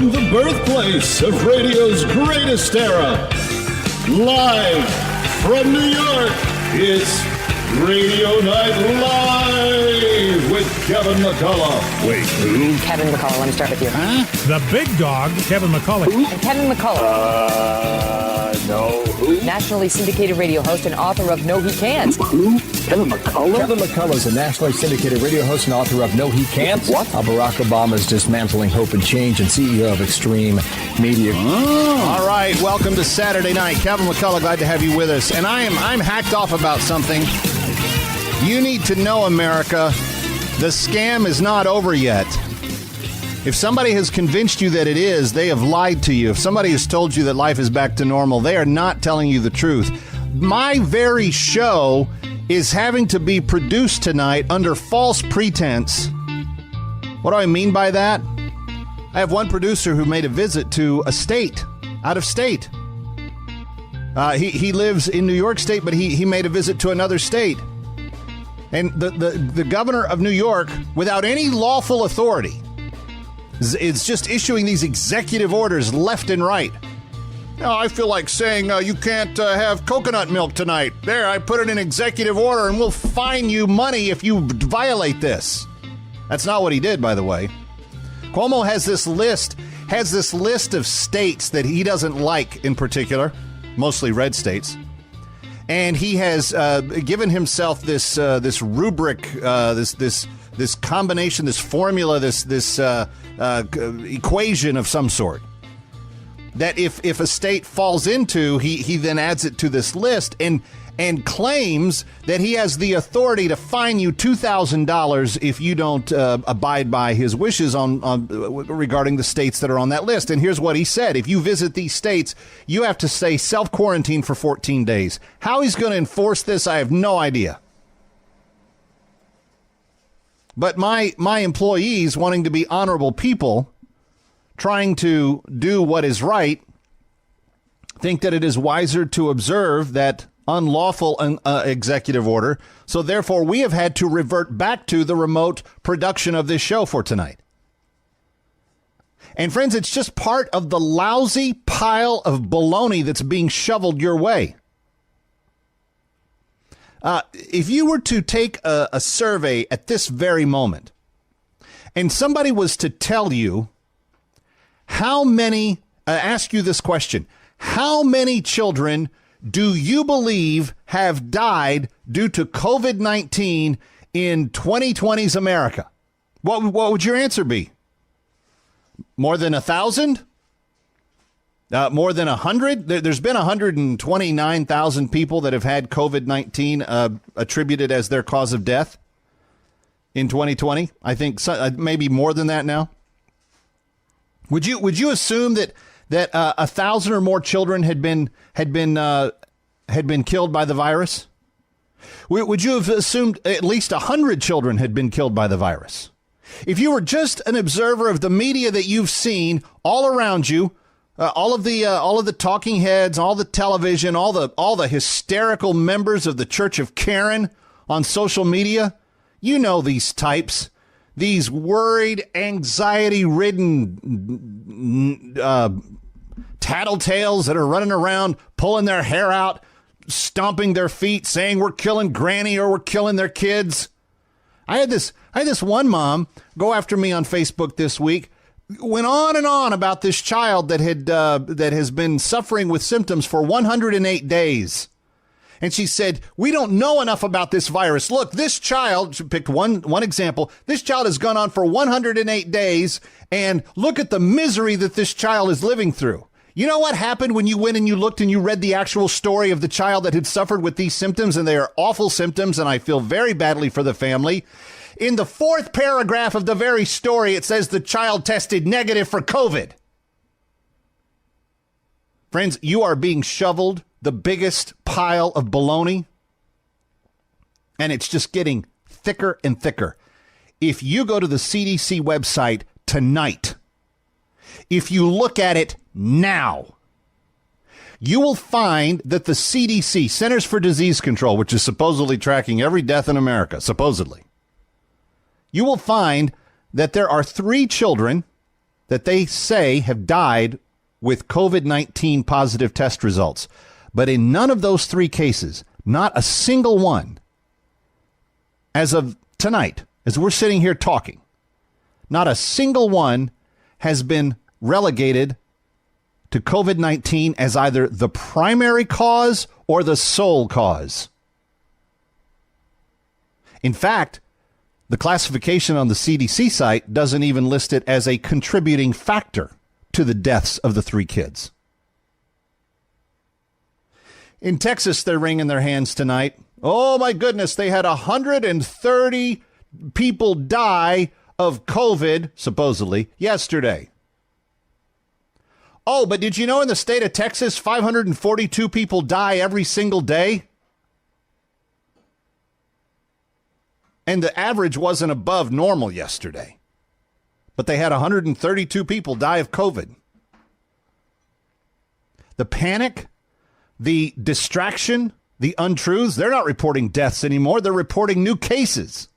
From the birthplace of radio's greatest era, live from New York, it's Radio Night Live with Kevin McCullough. Wait, who? Kevin McCullough, let me start with you. Huh? The big dog, Kevin McCullough. And Kevin McCullough. No. Who? Nationally syndicated radio host and author of No He Can't. Who? Kevin McCullough? Kevin McCullough is a nationally syndicated radio host and author of No He Can't. What? Barack Obama's dismantling hope and change and CEO of Extreme Media. Oh. All right, welcome to Saturday night. Kevin McCullough, glad to have you with us. And I'm hacked off about something. You need to know, America, the scam is not over yet. If somebody has convinced you that it is, they have lied to you. If somebody has told you that life is back to normal, they are not telling you the truth. My very show is having to be produced tonight under false pretense. What do I mean by that? I have one producer who made a visit to a state, out of state. He lives in New York State, but he made a visit to another state. And the governor of New York, without any lawful authority, is just issuing these executive orders left and right. Now, I feel like saying you can't have coconut milk tonight. There, I put it in executive order, and we'll fine you money if you violate this. That's not what he did, by the way. Cuomo has this list of states that he doesn't like in particular, mostly red states. And he has given himself this rubric, this combination, this formula, this equation of some sort. That if a state falls into, he then adds it to this list and claims that he has the authority to fine you $2,000 if you don't abide by his wishes on regarding the states that are on that list. And here's what he said. If you visit these states, you have to stay self-quarantine for 14 days. How he's going to enforce this, I have no idea. But my employees, wanting to be honorable people, trying to do what is right, think that it is wiser to observe that unlawful executive order. So therefore, we have had to revert back to the remote production of this show for tonight. And friends, it's just part of the lousy pile of baloney that's being shoveled your way. If you were to take a survey at this very moment and somebody was to tell you how many, ask you this question, how many children do you believe have died due to COVID-19 in 2020's America? What would your answer be? More than 1,000? More than 100? There's been 129,000 people that have had COVID-19 attributed as their cause of death in 2020. I think maybe more than that now. Would you assume that 1,000 or more children had been killed by the virus? Would you have assumed at least 100 children had been killed by the virus? If you were just an observer of the media that you've seen all around you, all of the talking heads, all the television, all the hysterical members of the Church of Karen on social media, you know these types. These worried, anxiety-ridden tattletales that are running around, pulling their hair out, stomping their feet, saying we're killing Granny or we're killing their kids. I had this one mom go after me on Facebook this week, went on and on about this child that has been suffering with symptoms for 108 days. And she said, we don't know enough about this virus. Look, this child, she picked one example. This child has gone on for 108 days. And look at the misery that this child is living through. You know what happened when you went and you looked and you read the actual story of the child that had suffered with these symptoms? And they are awful symptoms. And I feel very badly for the family. In the fourth paragraph of the very story, it says the child tested negative for COVID. Friends, you are being shoveled the biggest pile of baloney, and it's just getting thicker and thicker. If you go to the CDC website tonight, if you look at it now, you will find that the CDC, Centers for Disease Control, which is supposedly tracking every death in America, supposedly, you will find that there are 3 children that they say have died with COVID-19 positive test results. But in none of those 3 cases, not a single one, as of tonight, as we're sitting here talking, not a single one has been relegated to COVID-19 as either the primary cause or the sole cause. In fact, the classification on the CDC site doesn't even list it as a contributing factor to the deaths of the 3 kids. In Texas, they're wringing their hands tonight. Oh, my goodness, they had 130 people die of COVID, supposedly, yesterday. Oh, but did you know in the state of Texas, 542 people die every single day? And the average wasn't above normal yesterday. But they had 132 people die of COVID. The panic, the distraction, the untruths, they're not reporting deaths anymore. They're reporting new cases.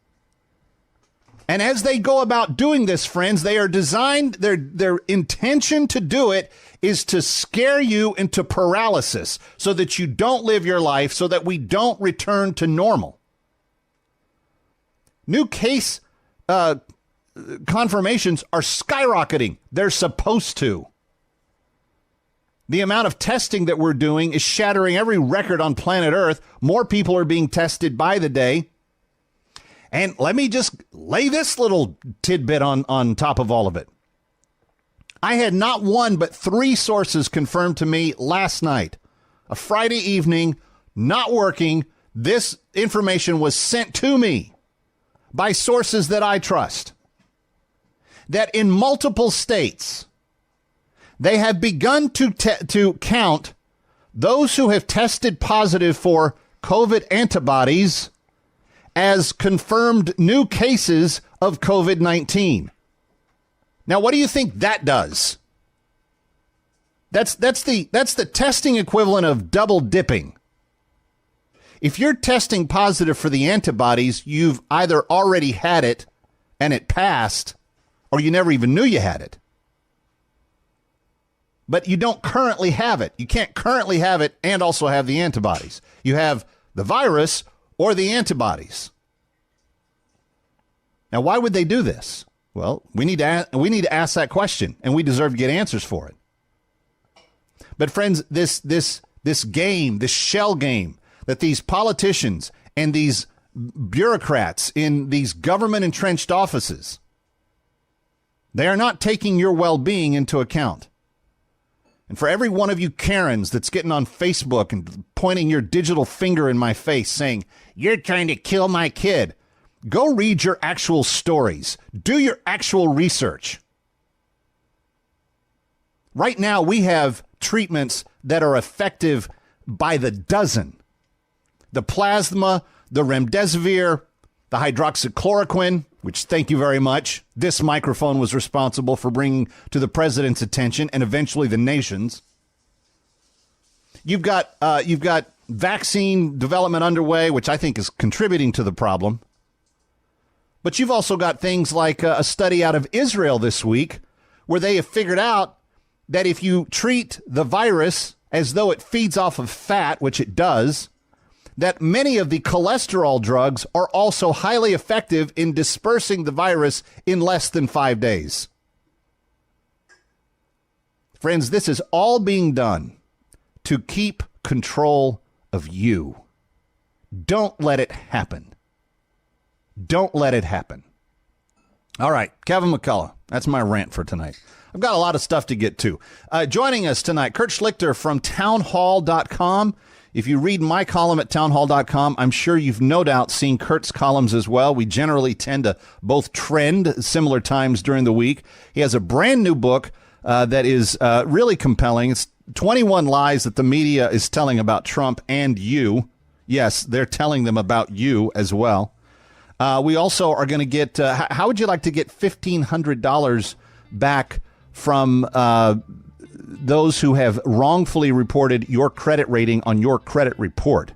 And as they go about doing this, friends, they are designed, their intention to do it is to scare you into paralysis so that you don't live your life, so that we don't return to normal. New case confirmations are skyrocketing. They're supposed to. The amount of testing that we're doing is shattering every record on planet Earth. More people are being tested by the day. And let me just lay this little tidbit on top of all of it. I had not 1, but 3 sources confirmed to me last night, a Friday evening, not working. This information was sent to me by sources that I trust, that in multiple states, they have begun to count those who have tested positive for COVID antibodies as confirmed new cases of COVID-19. Now, what do you think that does? That's the testing equivalent of double dipping. If you're testing positive for the antibodies, you've either already had it and it passed, or you never even knew you had it. But you don't currently have it. You can't currently have it and also have the antibodies. You have the virus or the antibodies. Now, why would they do this? Well, we need to ask that question, and we deserve to get answers for it. But friends, this game, this shell game that these politicians and these bureaucrats in these government entrenched offices, they are not taking your well-being into account. And for every one of you Karens that's getting on Facebook and pointing your digital finger in my face saying, you're trying to kill my kid, go read your actual stories. Do your actual research. Right now, we have treatments that are effective by the dozen. The plasma, the remdesivir, the hydroxychloroquine, which, thank you very much, this microphone was responsible for bringing to the president's attention and eventually the nation's. You've got vaccine development underway, which I think is contributing to the problem. But you've also got things like a study out of Israel this week where they have figured out that if you treat the virus as though it feeds off of fat, which it does, that many of the cholesterol drugs are also highly effective in dispersing the virus in less than 5 days. Friends, this is all being done to keep control of you. Don't let it happen. Don't let it happen. All right, Kevin McCullough. That's my rant for tonight. I've got a lot of stuff to get to. Joining us tonight, Kurt Schlichter from townhall.com. If you read my column at townhall.com, I'm sure you've no doubt seen Kurt's columns as well. We generally tend to both trend similar times during the week. He has a brand new book that is really compelling. It's 21 lies that the media is telling about Trump and you. Yes, they're telling them about you as well. We also are going to get, how would you like to get $1,500 back from those who have wrongfully reported your credit rating on your credit report?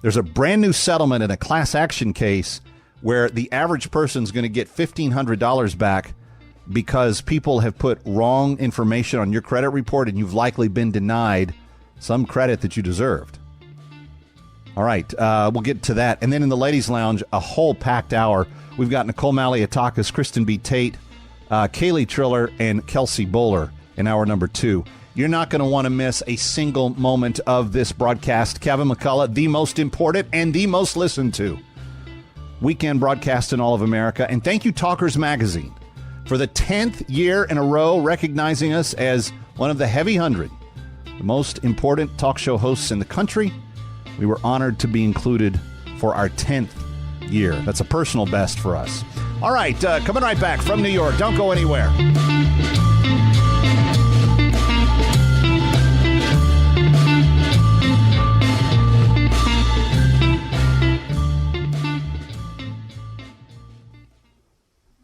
There's a brand new settlement in a class action case where the average person is going to get $1,500 back because people have put wrong information on your credit report and you've likely been denied some credit that you deserved. All right, we'll get to that. And then in the Ladies' Lounge, a whole packed hour. We've got Nicole Malliotakis, Kristin Tate, Kaeley Triller, and Kelsey Bolar in hour number 2. You're not going to want to miss a single moment of this broadcast. Kevin McCullough, the most important and the most listened to weekend broadcast in all of America. And thank you, Talkers Magazine, for the 10th year in a row recognizing us as one of the Heavy 100, the most important talk show hosts in the country. We were honored to be included for our 10th year. That's a personal best for us. All right, coming right back from New York. Don't go anywhere.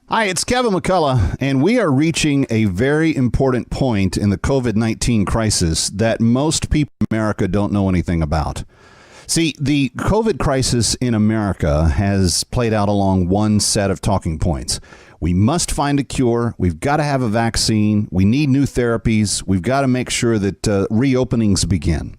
Hi, it's Kevin McCullough, and we are reaching a very important point in the COVID-19 crisis that most people in America don't know anything about. See, the COVID crisis in America has played out along one set of talking points. We must find a cure. We've got to have a vaccine. We need new therapies. We've got to make sure that reopenings begin,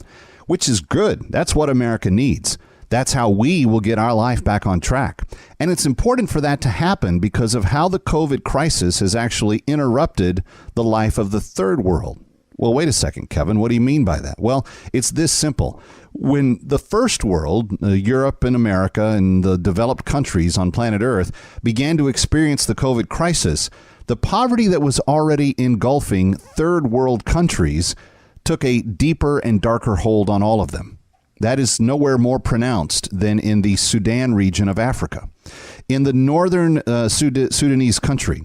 which is good. That's what America needs. That's how we will get our life back on track. And it's important for that to happen because of how the COVID crisis has actually interrupted the life of the third world. Well, wait a second, Kevin. What do you mean by that? Well, it's this simple. When the first world, Europe and America and the developed countries on planet Earth began to experience the COVID crisis, the poverty that was already engulfing third world countries took a deeper and darker hold on all of them. That is nowhere more pronounced than in the Sudan region of Africa. In the northern Sudanese country,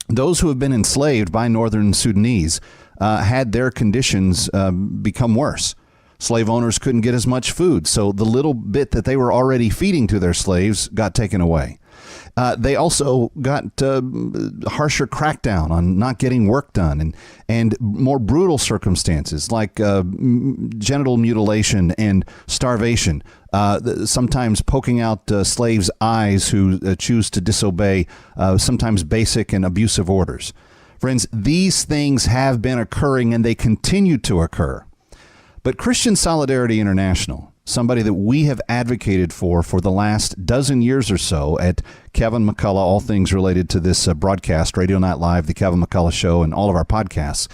those who have been enslaved by northern Sudanese had their conditions become worse. Slave owners couldn't get as much food, so the little bit that they were already feeding to their slaves got taken away. They also got harsher crackdown on not getting work done and more brutal circumstances like genital mutilation and starvation, sometimes poking out slaves' eyes who choose to disobey sometimes basic and abusive orders. Friends, these things have been occurring and they continue to occur. But Christian Solidarity International, somebody that we have advocated for the last dozen years or so at Kevin McCullough, all things related to this broadcast, Radio Night Live, The Kevin McCullough Show, and all of our podcasts.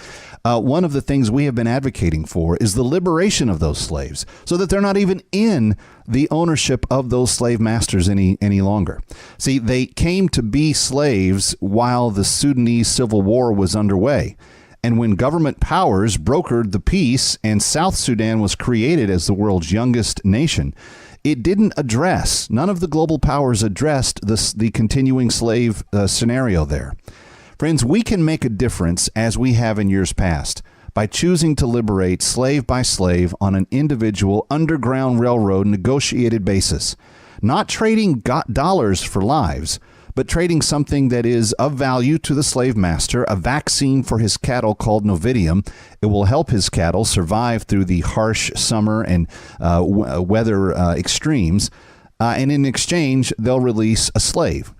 One of the things we have been advocating for is the liberation of those slaves so that they're not even in the ownership of those slave masters any longer. See, they came to be slaves while the Sudanese Civil War was underway. And when government powers brokered the peace and South Sudan was created as the world's youngest nation, it didn't address, none of the global powers addressed the continuing slave scenario there. Friends, we can make a difference as we have in years past by choosing to liberate slave by slave on an individual underground railroad negotiated basis, not trading dollars for lives, but trading something that is of value to the slave master, a vaccine for his cattle called Novidium. It will help his cattle survive through the harsh summer and weather extremes. And in exchange, they'll release a slave.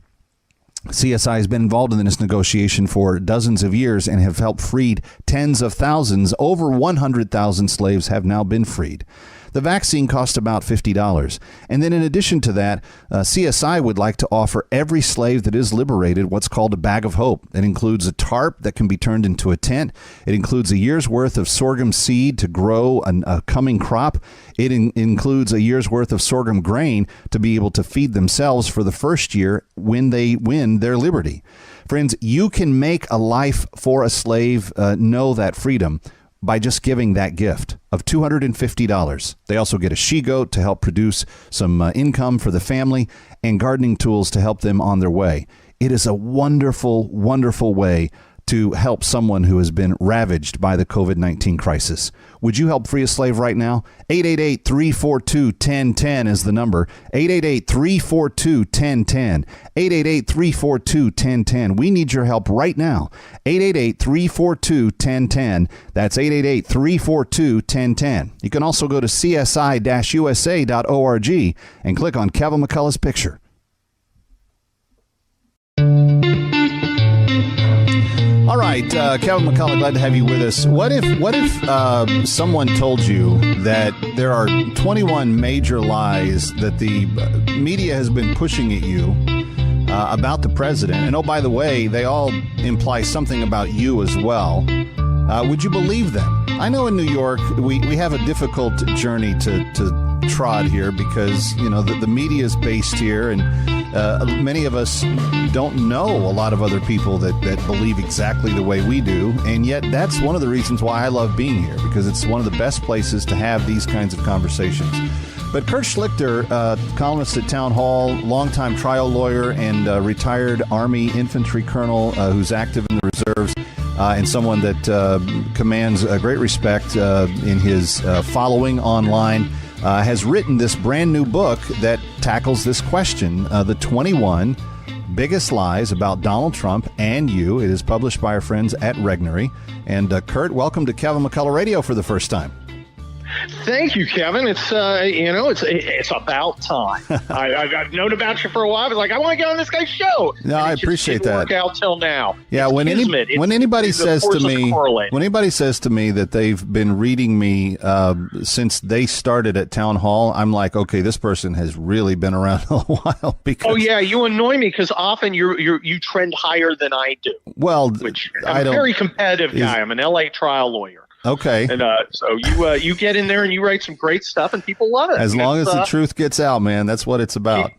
CSI has been involved in this negotiation for dozens of years and have helped freed tens of thousands. Over 100,000 slaves have now been freed. The vaccine cost about $50. And then in addition to that, CSI would like to offer every slave that is liberated what's called a bag of hope. It includes a tarp that can be turned into a tent. It includes a year's worth of sorghum seed to grow a coming crop. It includes a year's worth of sorghum grain to be able to feed themselves for the first year when they win their liberty. Friends, you can make a life for a slave know that freedom by just giving that gift of $250. They also get a she-goat to help produce some income for the family and gardening tools to help them on their way. It is a wonderful, wonderful way to help someone who has been ravaged by the COVID-19 crisis. Would you help free a slave right now? 888-342-1010 is the number. 888-342-1010. 888-342-1010. We need your help right now. 888-342-1010. That's 888-342-1010. You can also go to csi-usa.org and click on Kevin McCullough's picture. right, Kevin McCullough, glad to have you with us. What if someone told you that there are 21 major lies that the media has been pushing at you about the president, and oh, by the way, they all imply something about you as well? Would you believe them? I know in New York we have a difficult journey to trod here because, you know, the media is based here, and many of us don't know a lot of other people that believe exactly the way we do, and yet that's one of the reasons why I love being here, because it's one of the best places to have these kinds of conversations. But Kurt Schlichter, columnist at Town Hall, longtime trial lawyer and retired Army infantry colonel who's active in the reserves, and someone that commands great respect in his following online, has written this brand new book that tackles this question, the 21 biggest lies about Donald Trump and you. It is published by our friends at Regnery. And Kurt, welcome to Kevin McCullough Radio for the first time. Thank you, Kevin. It's it's about time. I've known about you for a while. I was like, I want to get on this guy's show. No, I appreciate that. Work out till now. Yeah, when anybody says to me that they've been reading me since they started at Town Hall, I'm like, okay, this person has really been around a while. Because, oh yeah, you annoy me because often you trend higher than I do. Well, I'm a very competitive guy. I'm an LA trial lawyer. Okay. And so you get in there and you write some great stuff and people love it. As long as the truth gets out, man, that's what it's about.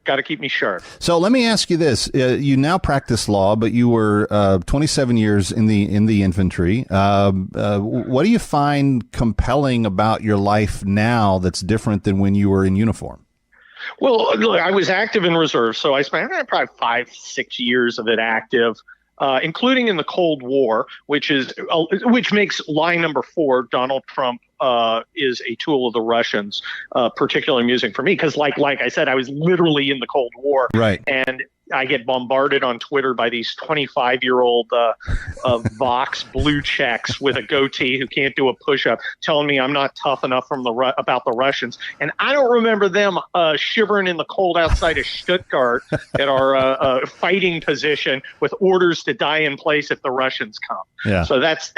Got to keep me sharp. So let me ask you this. You now practice law, but you were 27 years in the infantry. What do you find compelling about your life now that's different than when you were in uniform? Well, look, I was active in reserve, so I spent probably 5-6 years of it active. Including in the Cold War, which makes lie number 4, Donald Trump is a tool of the Russians, particularly amusing for me because, like I said, I was literally in the Cold War, right? And I get bombarded on Twitter by these 25-year-old Vox blue checks with a goatee who can't do a push-up, telling me I'm not tough enough about the Russians. And I don't remember them shivering in the cold outside of Stuttgart at our fighting position with orders to die in place if the Russians come. Yeah. So that's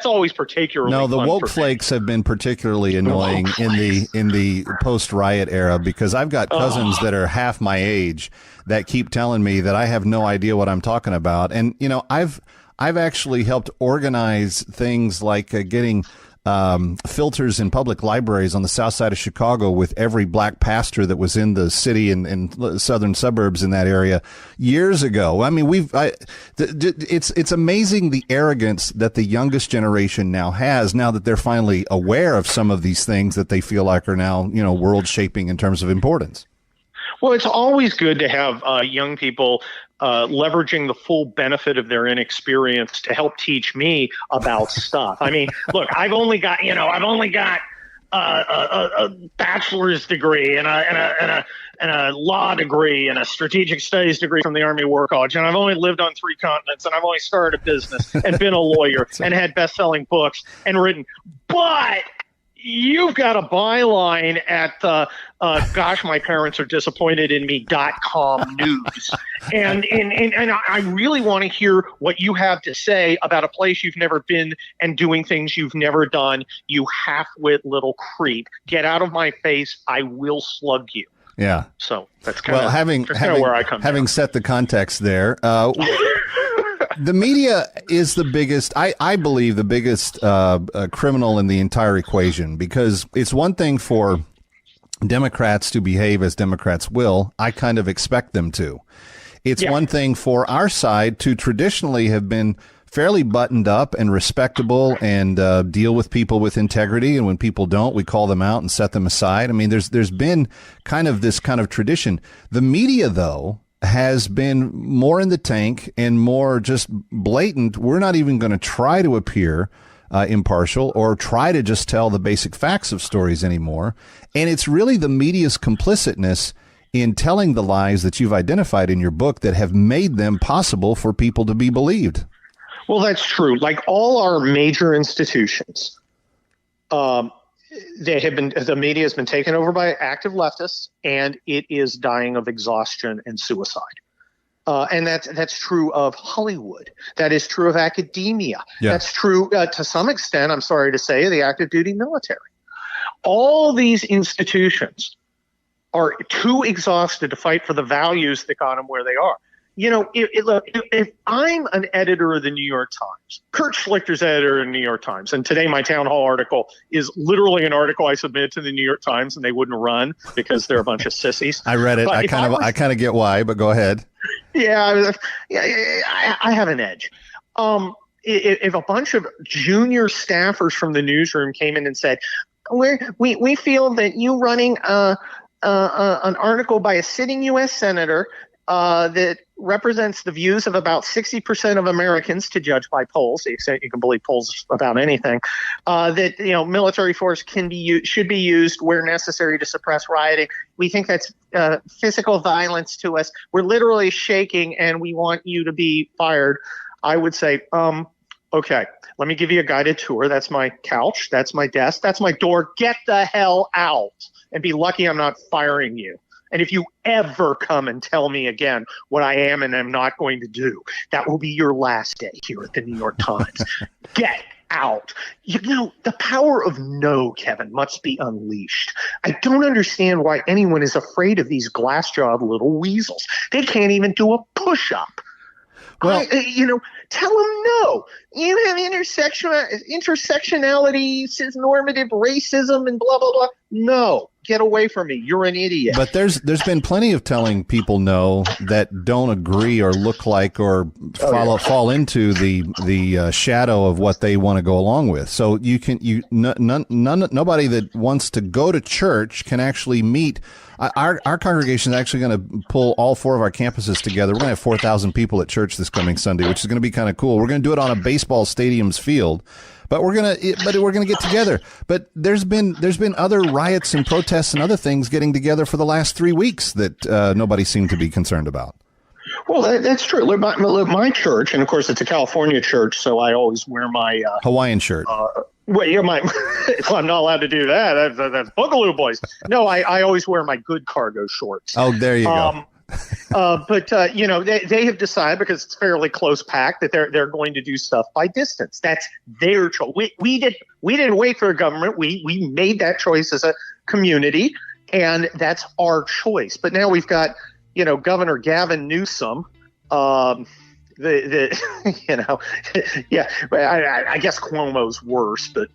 always particularly no. The fun woke for flakes have been particularly annoying in the post-riot era because I've got cousins that are half my age that keep telling me that I have no idea what I'm talking about. And, you know, I've actually helped organize things like getting filters in public libraries on the south side of Chicago with every black pastor that was in the city and southern suburbs in that area years ago. I mean, it's amazing the arrogance that the youngest generation now has, now that they're finally aware of some of these things that they feel like are now, you know, world shaping in terms of importance. Well, it's always good to have young people leveraging the full benefit of their inexperience to help teach me about stuff. I mean, look, I've only got a bachelor's degree and a law degree and a strategic studies degree from the Army War College, and I've only lived on 3 continents, and I've only started a business and been a lawyer and had best-selling books and written. But you've got a byline at gosh, my parents are disappointed in me.com news. And I really want to hear what you have to say about a place you've never been and doing things you've never done. You half-wit little creep. Get out of my face. I will slug you. Yeah. So that's kind of where I come having down. set the context there. The media is the biggest, I believe, the biggest criminal in the entire equation, because it's one thing for Democrats to behave as Democrats will. I kind of expect them to. It's one thing for our side to traditionally have been fairly buttoned up and respectable and deal with people with integrity. And when people don't, we call them out and set them aside. I mean, there's been kind of this kind of tradition. The media, though, has been more in the tank and more just blatant. We're not even going to try to appear impartial or try to just tell the basic facts of stories anymore. And it's really the media's complicitness in telling the lies that you've identified in your book that have made them possible for people to be believed. Well, that's true. Like all our major institutions, the media has been taken over by active leftists, and it is dying of exhaustion and suicide. And that's true of Hollywood. That is true of academia. Yeah. That's true to some extent, I'm sorry to say, of the active duty military. All these institutions are too exhausted to fight for the values that got them where they are. If I'm an editor of the New York Times, Kurt Schlichter's editor of the New York Times, and today my town hall article is literally an article I submitted to the New York Times, and they wouldn't run because they're a bunch of sissies. I read it. I kind of get why, but go ahead. Yeah, I have an edge. If a bunch of junior staffers from the newsroom came in and said, we feel that you running an article by a sitting U.S. senator that represents the views of about 60% of Americans, to judge by polls, the extent you can believe polls about anything, that military force should be used where necessary to suppress rioting. We think that's physical violence to us. We're literally shaking, and we want you to be fired. I would say, okay, let me give you a guided tour. That's my couch. That's my desk. That's my door. Get the hell out, and be lucky I'm not firing you. And if you ever come and tell me again what I am and am not going to do, that will be your last day here at the New York Times. Get out. The power of no, Kevin, must be unleashed. I don't understand why anyone is afraid of these glass-jawed little weasels. They can't even do a push-up. Well, tell them no. You have intersectionality, normative racism, and blah, blah, blah. No, get away from me. You're an idiot. But there's been plenty of telling people no that don't agree or look like or fall into the shadow of what they want to go along with. So nobody that wants to go to church can actually meet. Our congregation is actually going to pull all 4 of our campuses together. We're going to have 4,000 people at church this coming Sunday, which is going to be kind of cool. We're going to do it on a baseball stadium's field, but we're going to get together. But there's been other riots and protests and other things getting together for the last 3 weeks that nobody seemed to be concerned about. Well, that's true. My church, and of course it's a California church, so I always wear my Hawaiian shirt. Well, I'm not allowed to do that. That's Boogaloo Boys. No, I always wear my good cargo shorts. Oh, there you go. But they have decided, because it's fairly close packed, that they're going to do stuff by distance. That's their choice. We didn't wait for a government. We made that choice as a community, and that's our choice. But now we've got Governor Gavin Newsom. I guess Cuomo's worse, but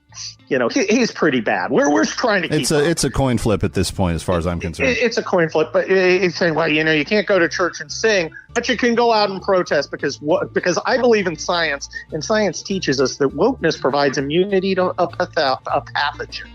he's pretty bad. We're trying to keep. It's a coin flip at this point, as far as I'm concerned. It's a coin flip, but he's saying, well, you can't go to church and sing, but you can go out and protest because I believe in science, and science teaches us that wokeness provides immunity to a pathogen.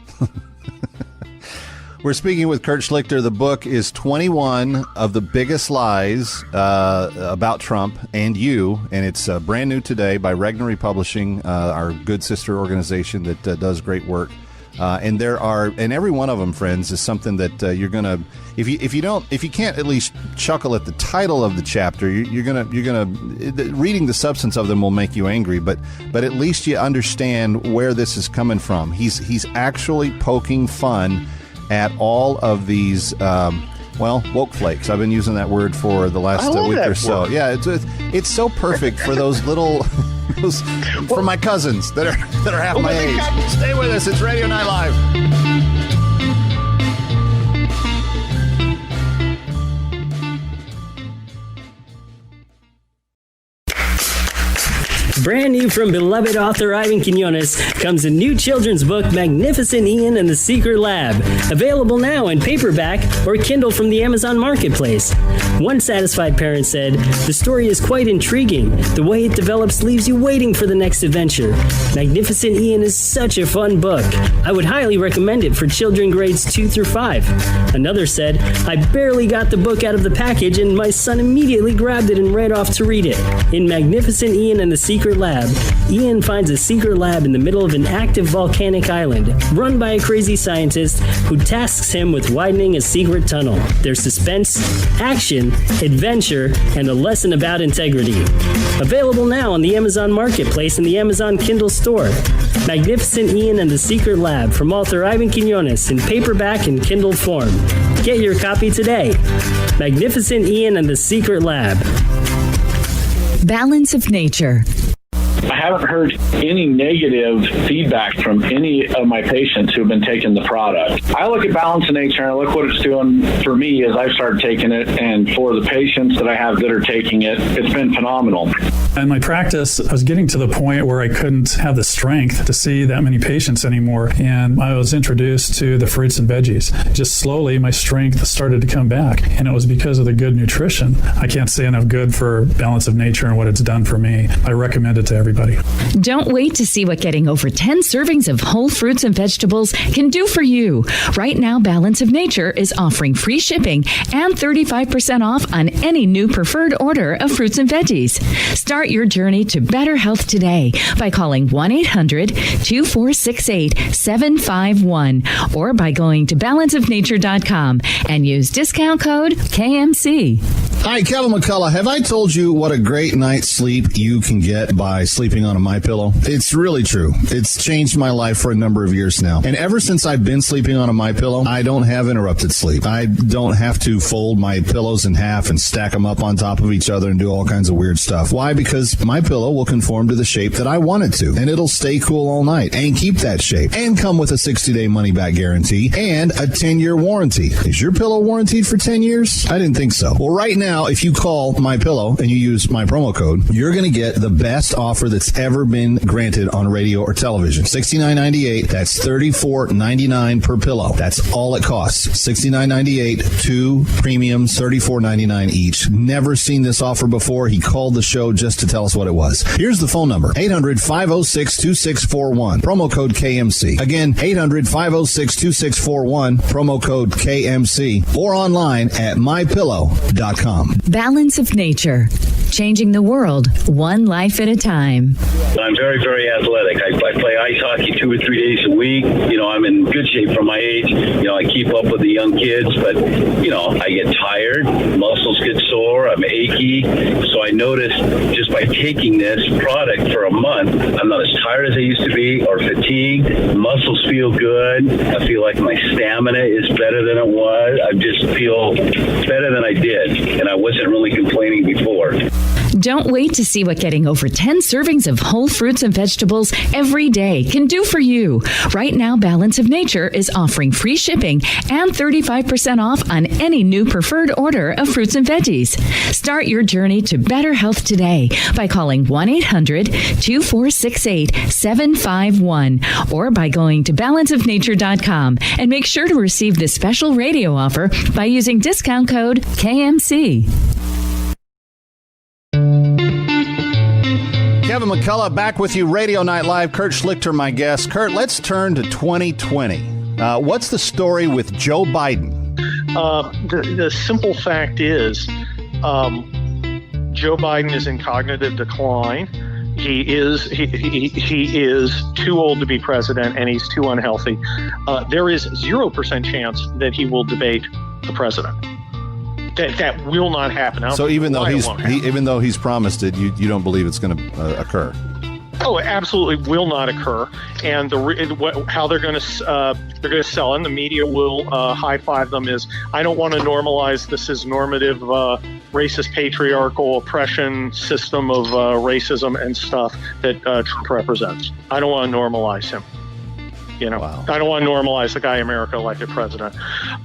We're speaking with Kurt Schlichter. The book is 21 of the Biggest Lies about Trump and you, and it's brand new today by Regnery Publishing, our good sister organization that does great work. And every one of them, friends, is something that you're gonna, if you can't at least chuckle at the title of the chapter, you're gonna reading the substance of them will make you angry, but at least you understand where this is coming from. He's actually poking fun at all of these, woke flakes. I've been using that word for the last week or so. Word. Yeah, it's so perfect for those little, for my cousins that are half my age. Stay with us. It's Radio Night Live. Brand new from beloved author Ivan Quinones comes a new children's book, Magnificent Ian and the Secret Lab. Available now in paperback or Kindle from the Amazon Marketplace. One satisfied parent said, "The story is quite intriguing. The way it develops leaves you waiting for the next adventure. Magnificent Ian is such a fun book. I would highly recommend it for children grades 2 through 5. Another said, "I barely got the book out of the package and my son immediately grabbed it and ran off to read it." In Magnificent Ian and the Secret Lab, Ian finds a secret lab in the middle of an active volcanic island, run by a crazy scientist who tasks him with widening a secret tunnel. There's suspense, action, adventure, and a lesson about integrity. Available now on the Amazon Marketplace and the Amazon Kindle store. Magnificent Ian and the Secret Lab from author Ivan Quinones in paperback and Kindle form. Get your copy today. Magnificent Ian and the Secret Lab. Balance of Nature. I haven't heard any negative feedback from any of my patients who've been taking the product. I look at Balance of Nature and I look what it's doing for me as I've started taking it, and for the patients that I have that are taking it, it's been phenomenal. In my practice, I was getting to the point where I couldn't have the strength to see that many patients anymore, and I was introduced to the fruits and veggies. Just slowly, my strength started to come back, and it was because of the good nutrition. I can't say enough good for Balance of Nature and what it's done for me. I recommend it to everybody. Don't wait to see what getting over 10 servings of whole fruits and vegetables can do for you. Right now, Balance of Nature is offering free shipping and 35% off on any new preferred order of fruits and veggies. Start your journey to better health today by calling 1-800-2468-751 or by going to balanceofnature.com and use discount code KMC. Hi, Kevin McCullough. Have I told you what a great night's sleep you can get by sleeping on a MyPillow? It's really true. It's changed my life for a number of years now. And ever since I've been sleeping on a MyPillow, I don't have interrupted sleep. I don't have to fold my pillows in half and stack them up on top of each other and do all kinds of weird stuff. Why? Because MyPillow will conform to the shape that I want it to, and it'll stay cool all night and keep that shape and come with a 60-day money-back guarantee and a 10-year warranty. Is your pillow warranted for 10 years? I didn't think so. Well, right now, if you call MyPillow and you use my promo code, you're going to get the best offer that's ever been granted on radio or television. $69.98. That's $34.99 per pillow. That's all it costs. $69.98, 2 premiums, $34.99 each. Never seen this offer before. He called the show just to tell us what it was. Here's the phone number, 800-506-2641. Promo code KMC. Again, 800-506-2641. Promo code KMC. Or online at mypillow.com. Balance of Nature. Changing the world, one life at a time. I'm very, very athletic. I play ice hockey 2 or 3 days a week. I'm in good shape for my age. I keep up with the young kids, but, I get tired. Muscles get sore. I'm achy. So I noticed just by taking this product for a month, I'm not as tired as I used to be or fatigued. Muscles feel good. I feel like my stamina is better than it was. I just feel better than I did, and I wasn't really complaining before. Don't wait to see what getting over 10 servings of whole fruits and vegetables every day can do for you. Right now, Balance of Nature is offering free shipping and 35% off on any new preferred order of fruits and veggies. Start your journey to better health today by calling 1-800-2468-751 or by going to balanceofnature.com and make sure to receive this special radio offer by using discount code KMC. Kevin McCullough back with you, Radio Night Live. Kurt Schlichter, my guest. Kurt, let's turn to 2020. What's the story with Joe Biden? The simple fact is Joe Biden is in cognitive decline. He is too old to be president, and he's too unhealthy. There is 0% chance that he will debate the president. That will not happen. So even though he's promised it, you don't believe it's going to occur? Oh, it absolutely will not occur. And how they're going to sell it, and the media will high five them is, I don't want to normalize this as normative racist patriarchal oppression system of racism and stuff that Trump represents. I don't want to normalize him. Wow. I don't want to normalize the guy America elected president.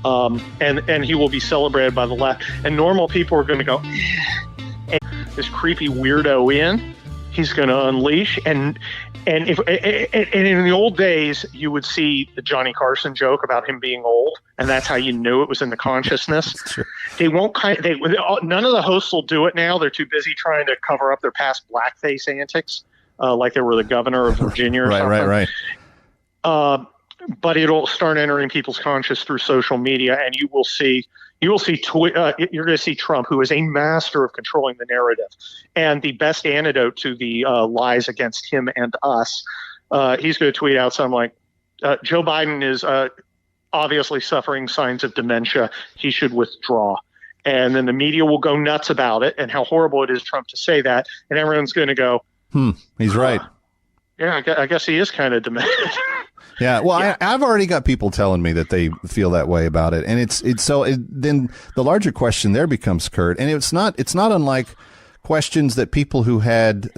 And he will be celebrated by the left. And normal people are going to go, and this creepy weirdo in. He's going to unleash. And in the old days, you would see the Johnny Carson joke about him being old, and that's how you knew it was in the consciousness. Sure. None of the hosts will do it now. They're too busy trying to cover up their past blackface antics, like they were the governor of Virginia or something. Right. But it'll start entering people's conscious through social media, and you're going to see Trump, who is a master of controlling the narrative, and the best antidote to the lies against him and us. He's going to tweet out something like, Joe Biden is obviously suffering signs of dementia. He should withdraw. And then the media will go nuts about it and how horrible it is Trump to say that. And everyone's going to go, he's right. Yeah, I guess he is kind of demented. Yeah, well, yeah. I've already got people telling me that they feel that way about it, and then the larger question there becomes, Kurt, and it's not unlike questions that people who had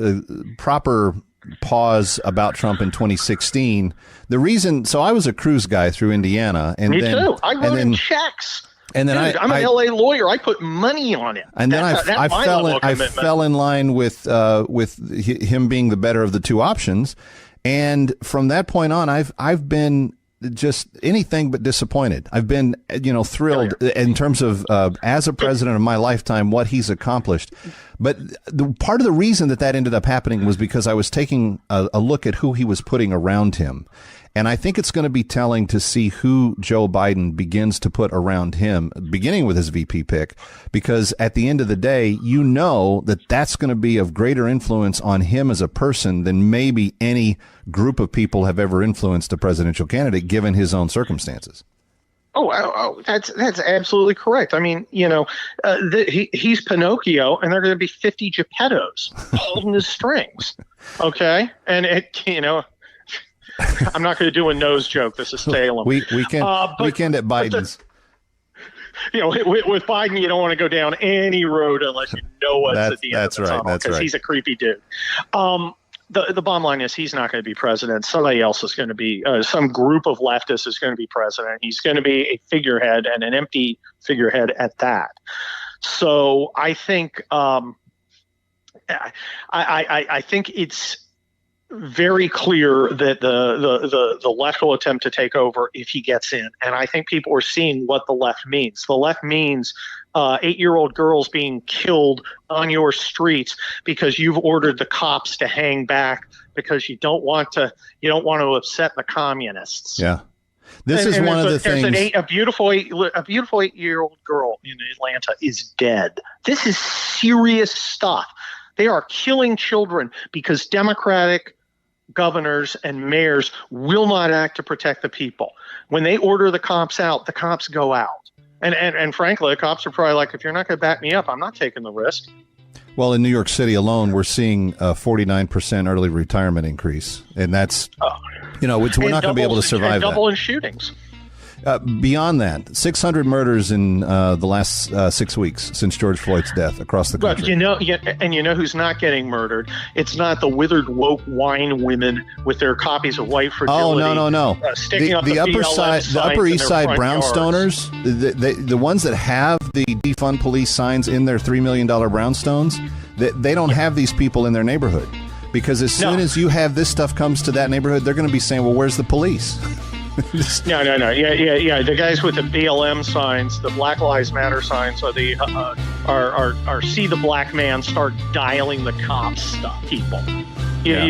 proper pause about Trump in 2016. The reason, so I was a cruise guy through Indiana, and Me then, too. I wrote in checks. And then I'm an LA lawyer. I put money on it. And then I fell in line with him being the better of the two options, and from that point on, I've been just anything but disappointed. I've been, thrilled in terms of as a president of my lifetime, what he's accomplished. But part of the reason that ended up happening was because I was taking a look at who he was putting around him. And I think it's going to be telling to see who Joe Biden begins to put around him, beginning with his VP pick, because at the end of the day, that's going to be of greater influence on him as a person than maybe any group of people have ever influenced a presidential candidate, given his own circumstances. Oh, that's absolutely correct. I mean, he's Pinocchio, and there are going to be 50 Geppettos holding his strings. Okay, and I'm not going to do a nose joke. This is Salem. Weekend at Biden's. With Biden, you don't want to go down any road unless you know what's at the end of the tunnel, because he's a creepy dude. The bottom line is he's not going to be president. Somebody else is going to be, some group of leftists is going to be president. He's going to be a figurehead, and an empty figurehead at that. So I think I think it's very clear that the left will attempt to take over if he gets in. And I think people are seeing what the left means. The left means 8-year-old girls being killed on your streets because you've ordered the cops to hang back because you don't want to upset the communists. Yeah. This is one of the things. A beautiful 8-year-old girl in Atlanta is dead. This is serious stuff. They are killing children because Democratic governors and mayors will not act to protect the people. When they order the cops out, the cops go out. And frankly, the cops are probably like, if you're not going to back me up, I'm not taking the risk. Well, in New York City alone, we're seeing a 49% early retirement increase. And that's, we're not going to be able to survive that. Double in shootings. Beyond that, 600 murders in the last 6 weeks since George Floyd's death across the country. But you know who's not getting murdered? It's not the withered woke wine women with their copies of white fragility. Oh, no. Sticking up the Upper East Side brownstoners, the ones that have the defund police signs in their $3 million brownstones, they don't have these people in their neighborhood, because as soon as you have this stuff comes to that neighborhood, they're going to be saying, well, where's the police? No. Yeah. The guys with the BLM signs, the Black Lives Matter signs, are the are see the black man, start dialing the cops stuff. People, their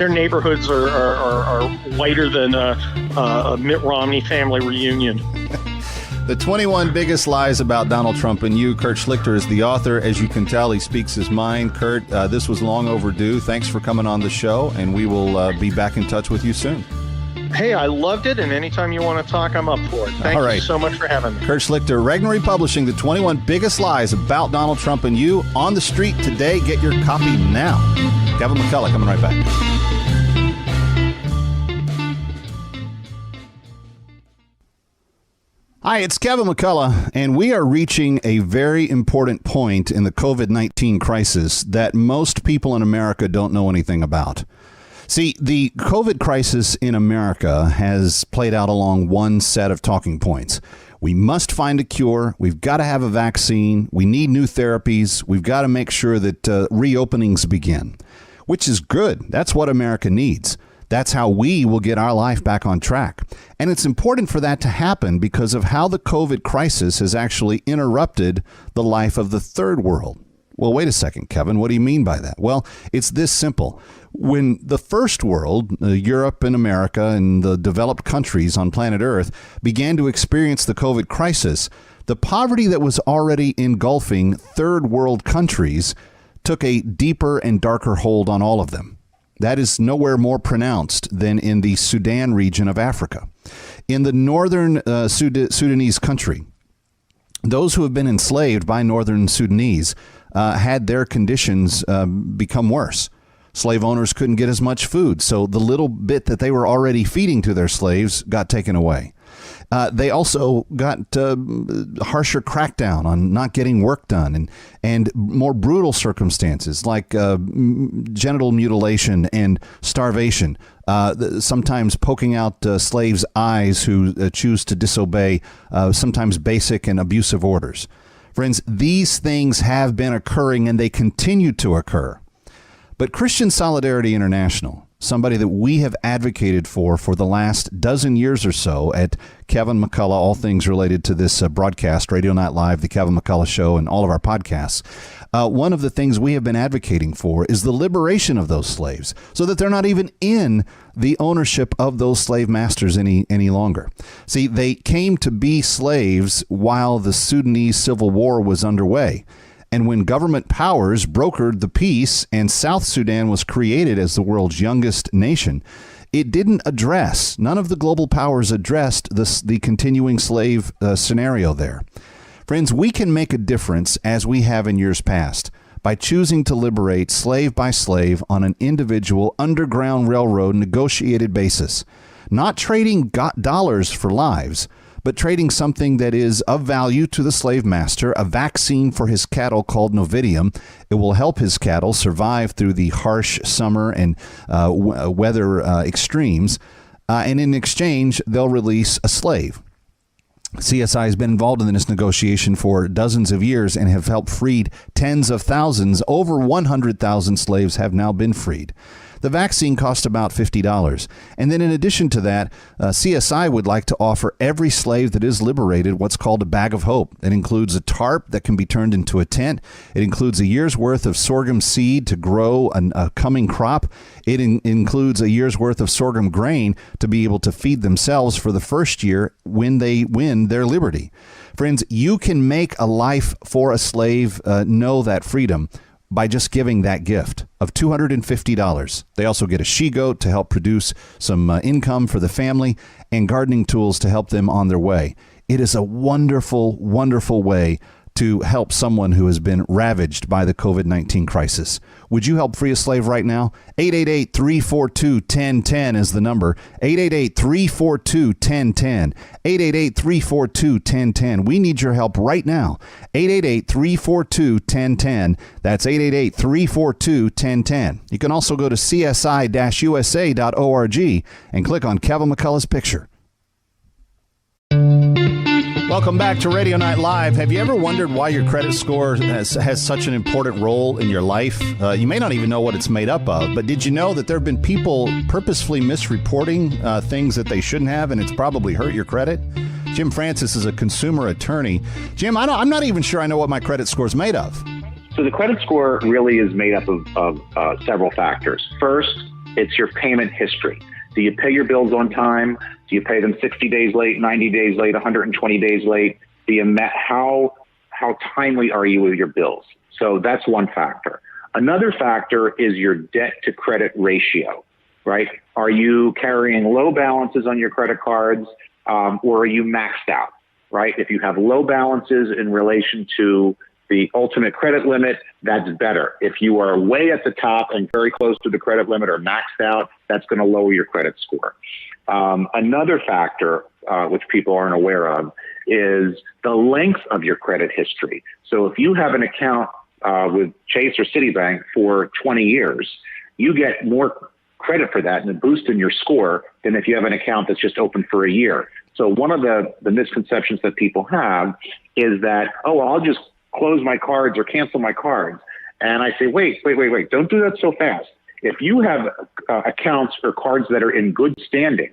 neighborhoods are whiter than a Mitt Romney family reunion. The 21 Biggest Lies About Donald Trump and You. Kurt Schlichter is the author. As you can tell, he speaks his mind. Kurt, this was long overdue. Thanks for coming on the show, and we will be back in touch with you soon. Hey, I loved it, and anytime you want to talk, I'm up for it. Thank you so much for having me. Kurt Schlichter, Regnery Publishing, The 21 Biggest Lies About Donald Trump and You. On the street today. Get your copy now. Kevin McCullough coming right back. Hi, it's Kevin McCullough, and we are reaching a very important point in the COVID-19 crisis that most people in America don't know anything about. See, the COVID crisis in America has played out along one set of talking points. We must find a cure. We've got to have a vaccine. We need new therapies. We've got to make sure that reopenings begin, which is good. That's what America needs. That's how we will get our life back on track. And it's important for that to happen because of how the COVID crisis has actually interrupted the life of the third world. Well, wait a second, Kevin. What do you mean by that? Well, it's this simple. When the first world, Europe and America and the developed countries on planet Earth, began to experience the COVID crisis, the poverty that was already engulfing third world countries took a deeper and darker hold on all of them. That is nowhere more pronounced than in the Sudan region of Africa. In the northern Sudanese country, those who have been enslaved by northern Sudanese had their conditions become worse. Slave owners couldn't get as much food, so the little bit that they were already feeding to their slaves got taken away. They also got harsher crackdown on not getting work done and more brutal circumstances like genital mutilation and starvation, sometimes poking out slaves' eyes who choose to disobey sometimes basic and abusive orders. Friends, these things have been occurring and they continue to occur. But Christian Solidarity International, somebody that we have advocated for the last dozen years or so at Kevin McCullough, all things related to this broadcast, Radio Night Live, the Kevin McCullough Show, and all of our podcasts. One of the things we have been advocating for is the liberation of those slaves so that they're not even in the ownership of those slave masters any longer. See, they came to be slaves while the Sudanese Civil War was underway. And when government powers brokered the peace and South Sudan was created as the world's youngest nation, it didn't address, none of the global powers addressed the continuing slave scenario there. Friends, we can make a difference, as we have in years past, by choosing to liberate slave by slave on an individual Underground Railroad negotiated basis, not trading dollars for lives, but trading something that is of value to the slave master, a vaccine for his cattle called Novidium. It will help his cattle survive through the harsh summer and weather extremes. And in exchange, they'll release a slave. CSI has been involved in this negotiation for dozens of years and have helped freed tens of thousands. Over 100,000 slaves have now been freed. The vaccine cost about $50. And then in addition to that, CSI would like to offer every slave that is liberated what's called a bag of hope. It includes a tarp that can be turned into a tent. It includes a year's worth of sorghum seed to grow a coming crop. It includes a year's worth of sorghum grain to be able to feed themselves for the first year when they win their liberty. Friends, you can make a life for a slave know that freedom by just giving that gift of $250. They also get a she-goat to help produce some income for the family and gardening tools to help them on their way. It is a wonderful, wonderful way to help someone who has been ravaged by the COVID-19 crisis. Would you help free a slave right now? 888-342-1010 is the number. 888-342-1010. 888-342-1010. We need your help right now. 888-342-1010. That's 888-342-1010. You can also go to csi-usa.org and click on Kevin McCullough's picture. Welcome back to Radio Night Live. Have you ever wondered why your credit score has such an important role in your life? You may not even know what it's made up of, but did you know that there have been people purposefully misreporting things that they shouldn't have, and it's probably hurt your credit? Jim Francis is a consumer attorney. Jim, I'm not even sure I know what my credit score is made of. So the credit score really is made up of several factors. First, it's your payment history. Do you pay your bills on time? Do you pay them 60 days late, 90 days late, 120 days late? How timely are you with your bills? So that's one factor. Another factor is your debt to credit ratio, right? Are you carrying low balances on your credit cards, or are you maxed out, right? If you have low balances in relation to the ultimate credit limit, that's better. If you are way at the top and very close to the credit limit or maxed out, that's going to lower your credit score. Another factor, which people aren't aware of, is the length of your credit history. So if you have an account with Chase or Citibank for 20 years, you get more credit for that and a boost in your score than if you have an account that's just open for a year. So one of the misconceptions that people have is that, I'll just close my cards or cancel my cards. And I say, wait, don't do that so fast. If you have accounts or cards that are in good standing,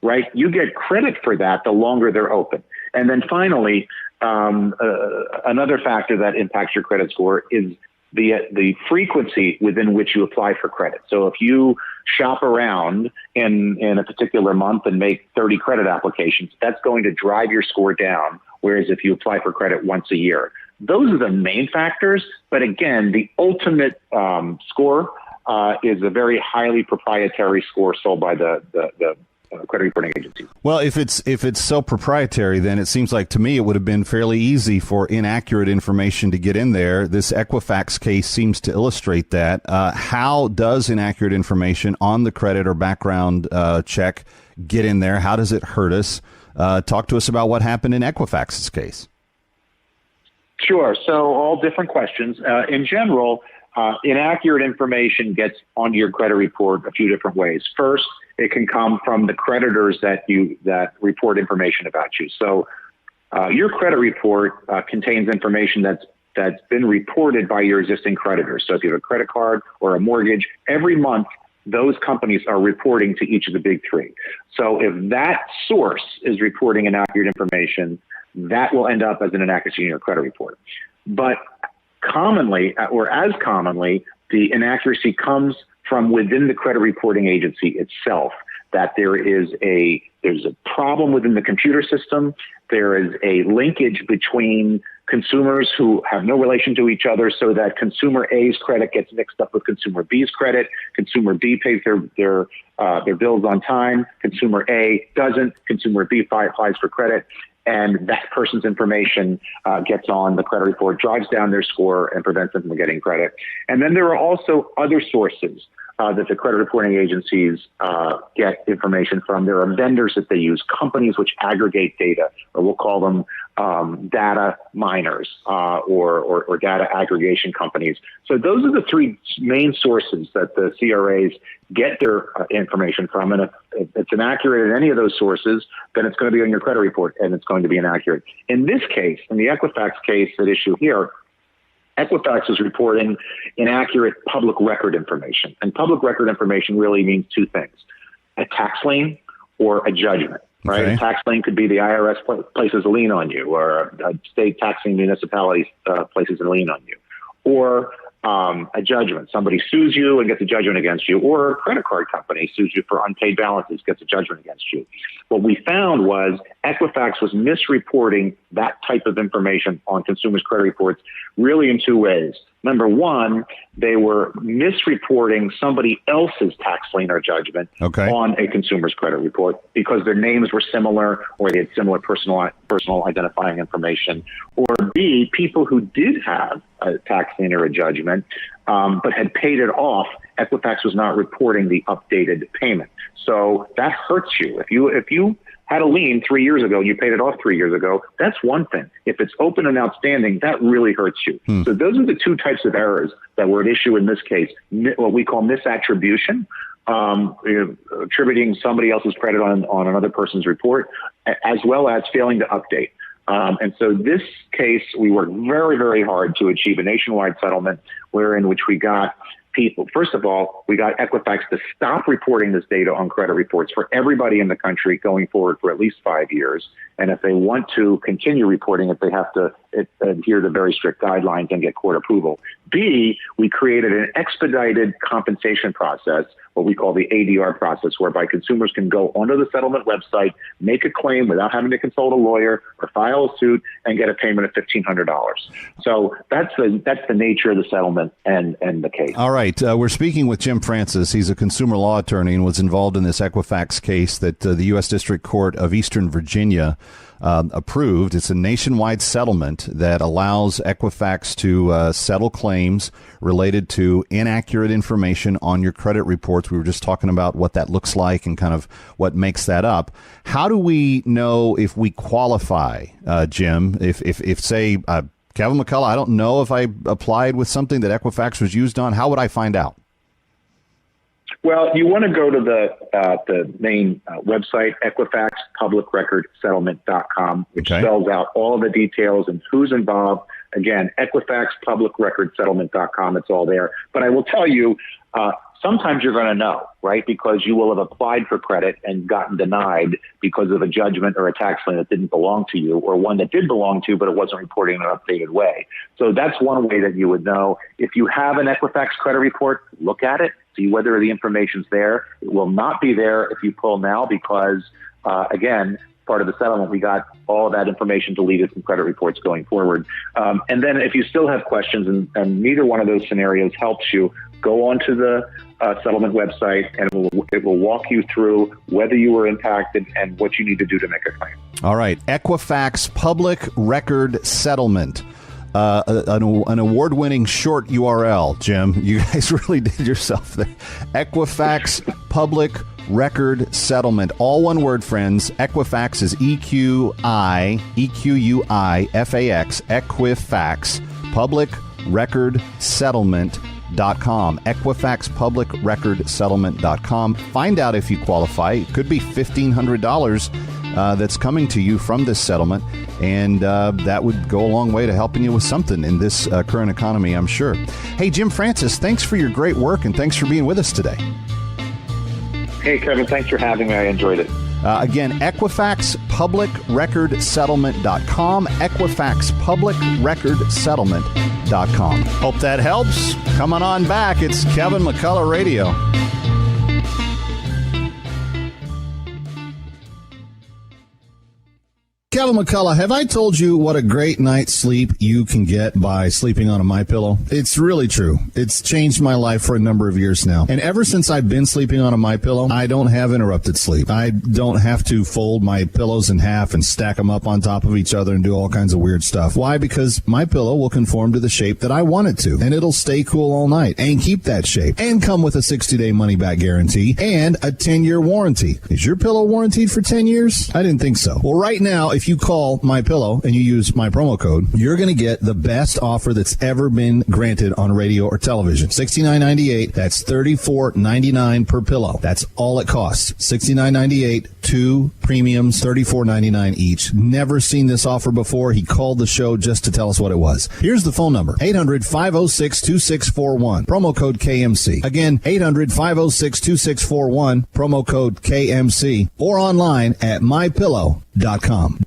right, you get credit for that the longer they're open. And then finally, another factor that impacts your credit score is the frequency within which you apply for credit. So if you shop around in a particular month and make 30 credit applications, that's going to drive your score down. Whereas if you apply for credit once a year, those are the main factors. But again, the ultimate score is a very highly proprietary score sold by the credit reporting agencies. Well, if it's so proprietary, then it seems like to me it would have been fairly easy for inaccurate information to get in there. This Equifax case seems to illustrate that. How does inaccurate information on the credit or background check get in there? How does it hurt us? Talk to us about what happened in Equifax's case. Sure. So all different questions. In general, inaccurate information gets onto your credit report a few different ways. First, it can come from the creditors that report information about you. So your credit report contains information that's been reported by your existing creditors. So if you have a credit card or a mortgage, every month those companies are reporting to each of the big three. So if that source is reporting inaccurate information, that will end up as an inaccuracy in your credit report. But commonly, or as commonly, the inaccuracy comes from within the credit reporting agency itself, that there's a problem within the computer system. There is a linkage between consumers who have no relation to each other, so that consumer A's credit gets mixed up with consumer B's credit. Consumer B pays their bills on time. Consumer A doesn't. Consumer B applies for credit. And that person's information gets on the credit report, drives down their score, and prevents them from getting credit. And then there are also other sources that the credit reporting agencies get information from. There are vendors that they use, companies which aggregate data, or we'll call them data miners or data aggregation companies. So those are the three main sources that the CRAs get their information from. And if it's inaccurate in any of those sources, then it's going to be on your credit report, and it's going to be inaccurate. In this case, in the Equifax case at issue here, Equifax is reporting inaccurate public record information. And public record information really means two things: a tax lien or a judgment, right? Okay. A tax lien could be the IRS places a lien on you, or a state taxing municipality places a lien on you, or a judgment. Somebody sues you and gets a judgment against you, or a credit card company sues you for unpaid balances, gets a judgment against you. What we found was Equifax was misreporting that type of information on consumers' credit reports really in two ways. Number one, they were misreporting somebody else's tax lien or judgment on a consumer's credit report because their names were similar, or they had similar personal identifying information. Or B, people who did have a tax lien or a judgment but had paid it off, Equifax was not reporting the updated payment. So that hurts you. If you had a lien 3 years ago, you paid it off 3 years ago, that's one thing. If it's open and outstanding, that really hurts you. So those are the two types of errors that were at issue in this case, what we call misattribution, attributing somebody else's credit on another person's report, as well as failing to update. And so this case, we worked very, very hard to achieve a nationwide settlement wherein which we got people. First of all, we got Equifax to stop reporting this data on credit reports for everybody in the country going forward for at least 5 years. And if they want to continue reporting it, they have to adhere to very strict guidelines and get court approval. B, we created an expedited compensation process, what we call the ADR process, whereby consumers can go onto the settlement website, make a claim without having to consult a lawyer or file a suit, and get a payment of $1,500. So that's the nature of the settlement and the case. All right. We're speaking with Jim Francis. He's a consumer law attorney and was involved in this Equifax case that the U.S. District Court of Eastern Virginia approved. It's a nationwide settlement that allows Equifax to settle claims related to inaccurate information on your credit reports. We were just talking about what that looks like and kind of what makes that up. How do we know if we qualify, Jim? If say, Kevin McCullough, I don't know if I applied with something that Equifax was used on, how would I find out? Well, you want to go to the main website, EquifaxPublicRecordSettlement.com, which spells out all the details and who's involved. Again, EquifaxPublicRecordSettlement.com. It's all there. But I will tell you, sometimes you're going to know, right? Because you will have applied for credit and gotten denied because of a judgment or a tax lien that didn't belong to you, or one that did belong to you, but it wasn't reported in an updated way. So that's one way that you would know. If you have an Equifax credit report, look at it, see whether the information's there. It will not be there if you pull now because, again, part of the settlement, we got all of that information deleted from credit reports going forward. And then if you still have questions and neither one of those scenarios helps you, go onto the settlement website and it will walk you through whether you were impacted and what you need to do to make a claim. All right. Equifax Public Record Settlement. An award-winning short URL, Jim. You guys really did yourself there. Equifax Public Record Settlement. All one word, friends. Equifax is EQUIFAX, Equifax, publicrecordsettlement.com. EquifaxPublicRecordSettlement.com. Find out if you qualify. It could be $1,500 that's coming to you from this settlement, and that would go a long way to helping you with something in this current economy, I'm sure. Hey, Jim Francis, thanks for your great work, and thanks for being with us today. Hey, Kevin, thanks for having me. I enjoyed it. Again, EquifaxPublicRecordSettlement.com, EquifaxPublicRecordSettlement.com. Hope that helps. Coming on back, it's Kevin McCullough Radio. Kevin McCullough, have I told you what a great night's sleep you can get by sleeping on a MyPillow? It's really true. It's changed my life for a number of years now. And ever since I've been sleeping on a MyPillow, I don't have interrupted sleep. I don't have to fold my pillows in half and stack them up on top of each other and do all kinds of weird stuff. Why? Because MyPillow will conform to the shape that I want it to, and it'll stay cool all night and keep that shape and come with a 60-day money-back guarantee and a 10-year warranty. Is your pillow warranted for 10 years? I didn't think so. Well, right now, if you call MyPillow and you use my promo code, you're going to get the best offer that's ever been granted on radio or television. $69.98. That's $34.99 per pillow. That's all it costs. $69.98, 2 premiums, $34.99 each. Never seen this offer before. He called the show just to tell us what it was. Here's the phone number: 800-506-2641. Promo code KMC. Again, 800-506-2641. Promo code KMC. Or online at mypillow.com.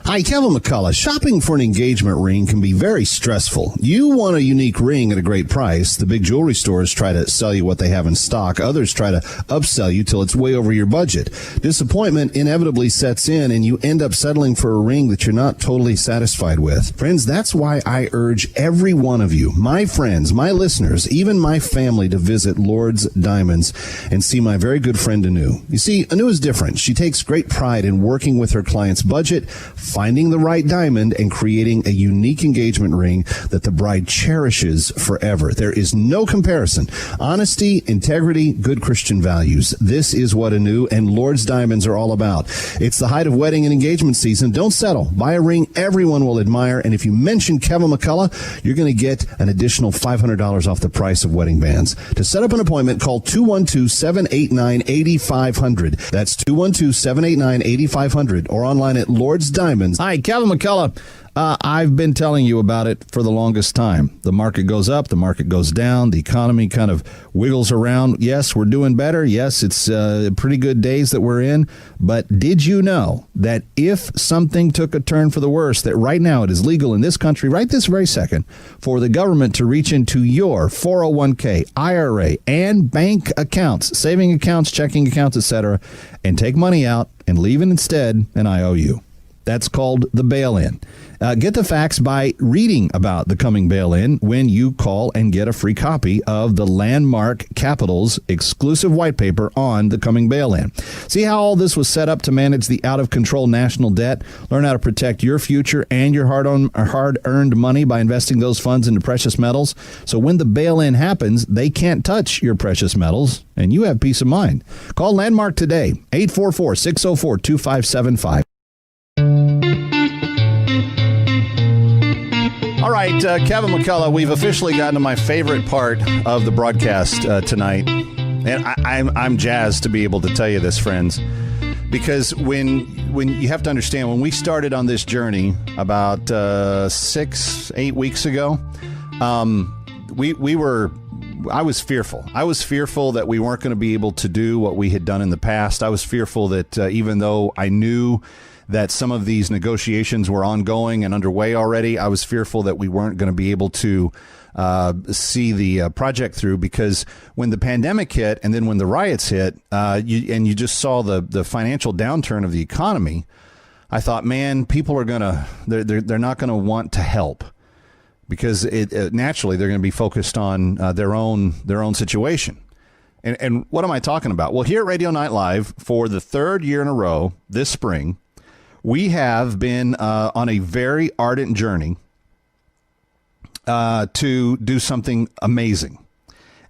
Hi, Kevin McCullough. Shopping for an engagement ring can be very stressful. You want a unique ring at a great price. The big jewelry stores try to sell you what they have in stock. Others try to upsell you till it's way over your budget. Disappointment inevitably sets in, and you end up settling for a ring that you're not totally satisfied with. Friends, that's why I urge every one of you, my friends, my listeners, even my family, to visit Lord's Diamonds and see my very good friend Anu. You see, Anu is different. She takes great pride in working with her client's budget, finding the right diamond, and creating a unique engagement ring that the bride cherishes forever. There is no comparison. Honesty, integrity, good Christian values. This is what Anu and Lord's Diamonds are all about. It's the height of wedding and engagement season. Don't settle. Buy a ring everyone will admire, and if you mention Kevin McCullough, you're going to get an additional $500 off the price of wedding bands. To set up an appointment, call 212-789-8500. That's 212-789-8500, or online at Lord's Diamonds. Hi, Kevin McCullough. I've been telling you about it for the longest time. The market goes up, the market goes down, the economy kind of wiggles around. Yes, we're doing better. Yes, it's pretty good days that we're in. But did you know that if something took a turn for the worse, that right now it is legal in this country, right this very second, for the government to reach into your 401k, IRA, and bank accounts, saving accounts, checking accounts, etc., and take money out and leave it instead an IOU? That's called the bail-in. Get the facts by reading about the coming bail-in when you call and get a free copy of the Landmark Capital's exclusive white paper on the coming bail-in. See how all this was set up to manage the out-of-control national debt? Learn how to protect your future and your hard-earned money by investing those funds into precious metals. So when the bail-in happens, they can't touch your precious metals, and you have peace of mind. Call Landmark today, 844-604-2575. All right, Kevin McCullough, we've officially gotten to my favorite part of the broadcast tonight. And I'm jazzed to be able to tell you this, friends, because when you have to understand, when we started on this journey about 6-8 weeks ago, I was fearful. I was fearful that we weren't going to be able to do what we had done in the past. I was fearful that even though I knew that some of these negotiations were ongoing and underway already, I was fearful that we weren't going to be able to see the project through, because when the pandemic hit and then when the riots hit, you just saw the financial downturn of the economy, I thought, man, people are they're not going to want to help, because naturally they're going to be focused on their own situation. And what am I talking about? Well, here at Radio Night Live, for the third year in a row this spring, we have been on a very ardent journey to do something amazing,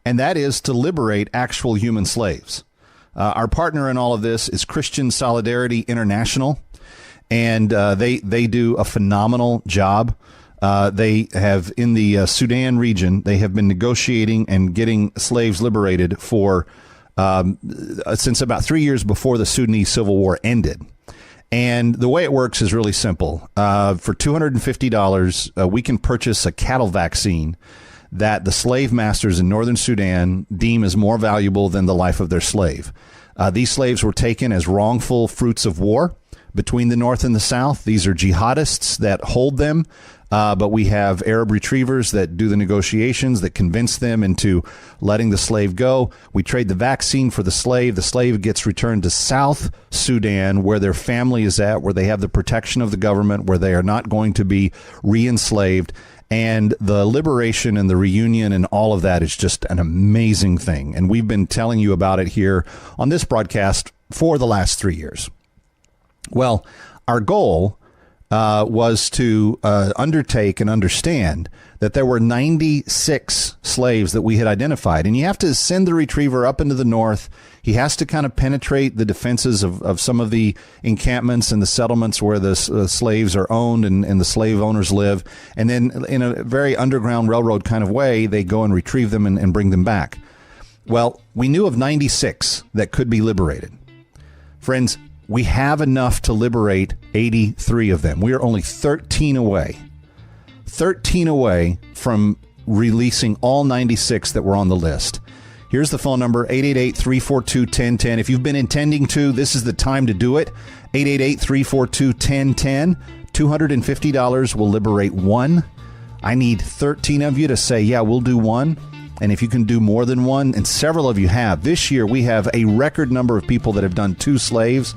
and that is to liberate actual human slaves. Our partner in all of this is Christian Solidarity International, and they do a phenomenal job. They have, in the Sudan region, they have been negotiating and getting slaves liberated for since about 3 years before the Sudanese civil war ended. And the way it works is really simple. For $250, we can purchase a cattle vaccine that the slave masters in northern Sudan deem as more valuable than the life of their slave. These slaves were taken as wrongful fruits of war between the North and the South. These are jihadists that hold them, but we have Arab retrievers that do the negotiations, that convince them into letting the slave go. We trade the vaccine for the slave. The slave gets returned to South Sudan, where their family is at, where they have the protection of the government, where they are not going to be re-enslaved. And the liberation and the reunion and all of that is just an amazing thing. And we've been telling you about it here on this broadcast for the last 3 years. Well, our goal was to undertake and understand that there were 96 slaves that we had identified. And you have to send the retriever up into the north. He has to kind of penetrate the defenses of some of the encampments and the settlements where the slaves are owned and the slave owners live. And then in a very underground railroad kind of way, they go and retrieve them and bring them back. Well, we knew of 96 that could be liberated. Friends, we have enough to liberate 83 of them. We are only 13 away from releasing all 96 that were on the list. Here's the phone number, 888-342-1010. If you've been intending to, this is the time to do it. 888-342-1010. $250 will liberate one. I need 13 of you to say, yeah, we'll do one. And if you can do more than one, and several of you have, this year we have a record number of people that have done 2 slaves,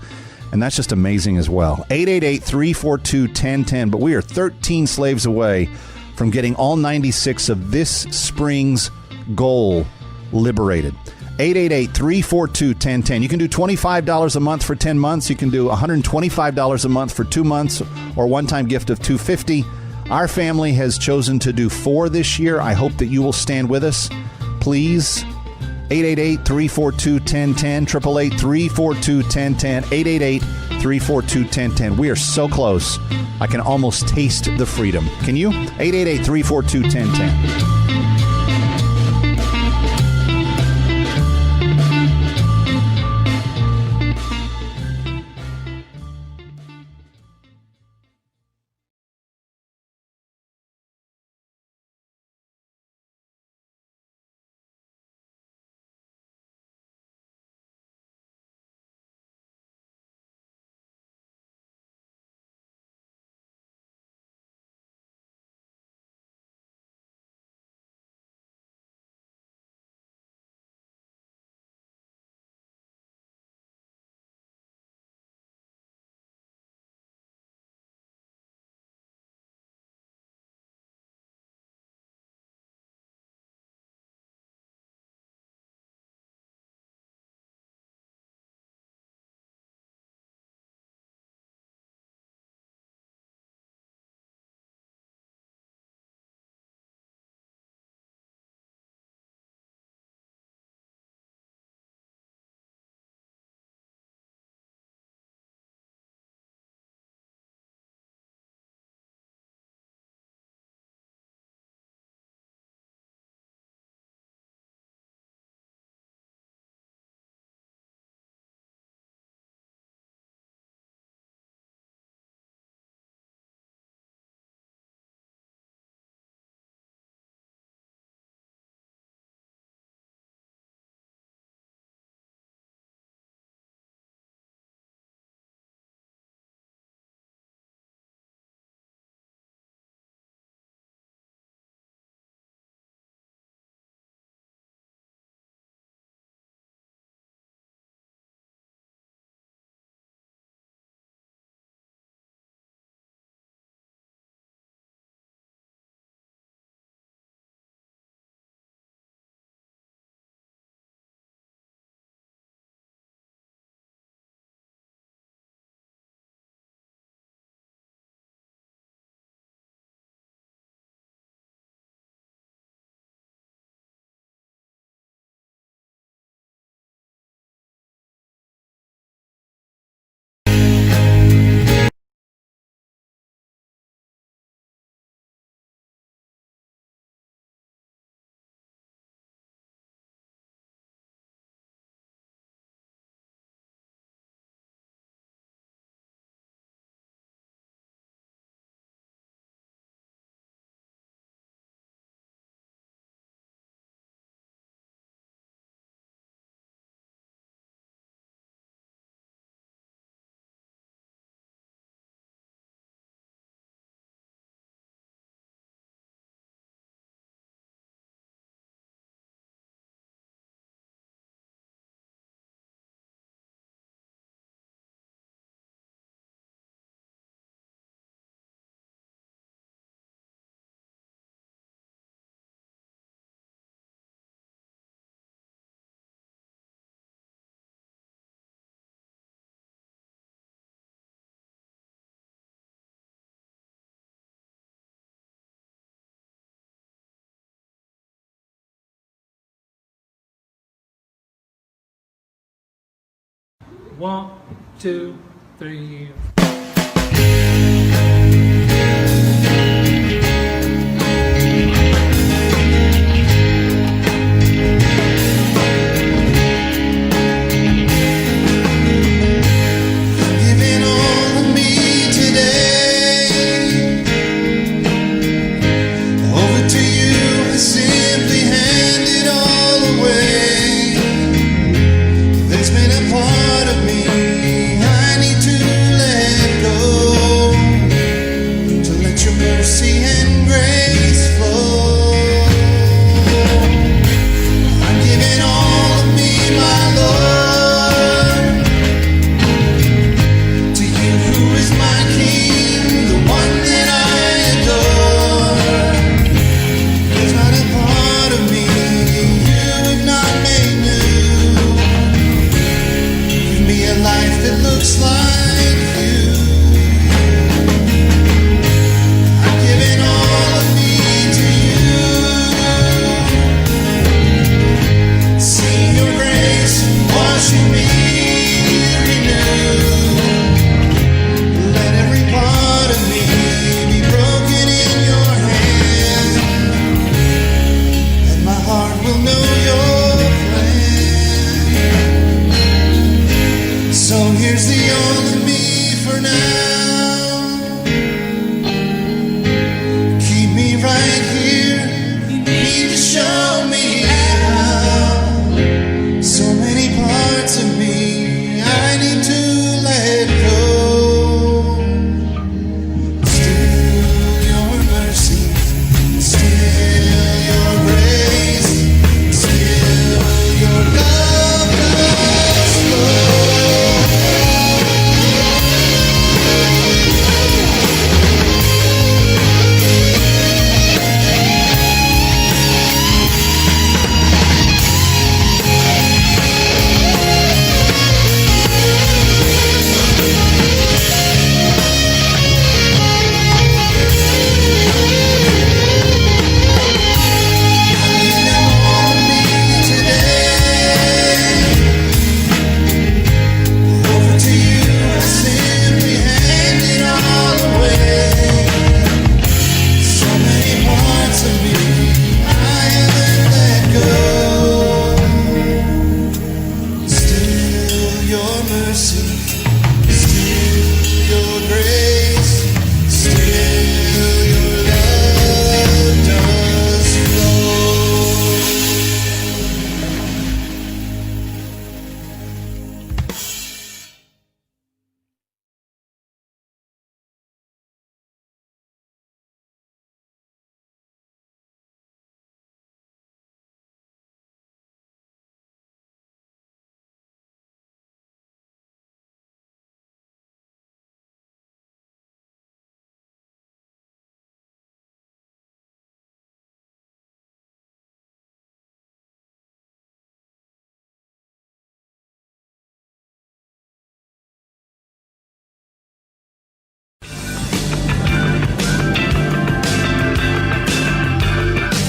and that's just amazing as well. 888-342-1010, but we are 13 slaves away from getting all 96 of this spring's goal liberated. 888-342-1010. You can do $25 a month for 10 months. You can do $125 a month for 2 months, or a one-time gift of $250. Our family has chosen to do 4 this year. I hope that you will stand with us. Please, 888-342-1010, 888-342-1010, 888-342-1010. We are so close. I can almost taste the freedom. Can you? 888-342-1010. 1, 2, 3.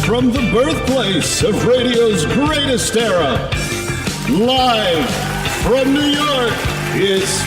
From the birthplace of radio's greatest era, live from New York, it's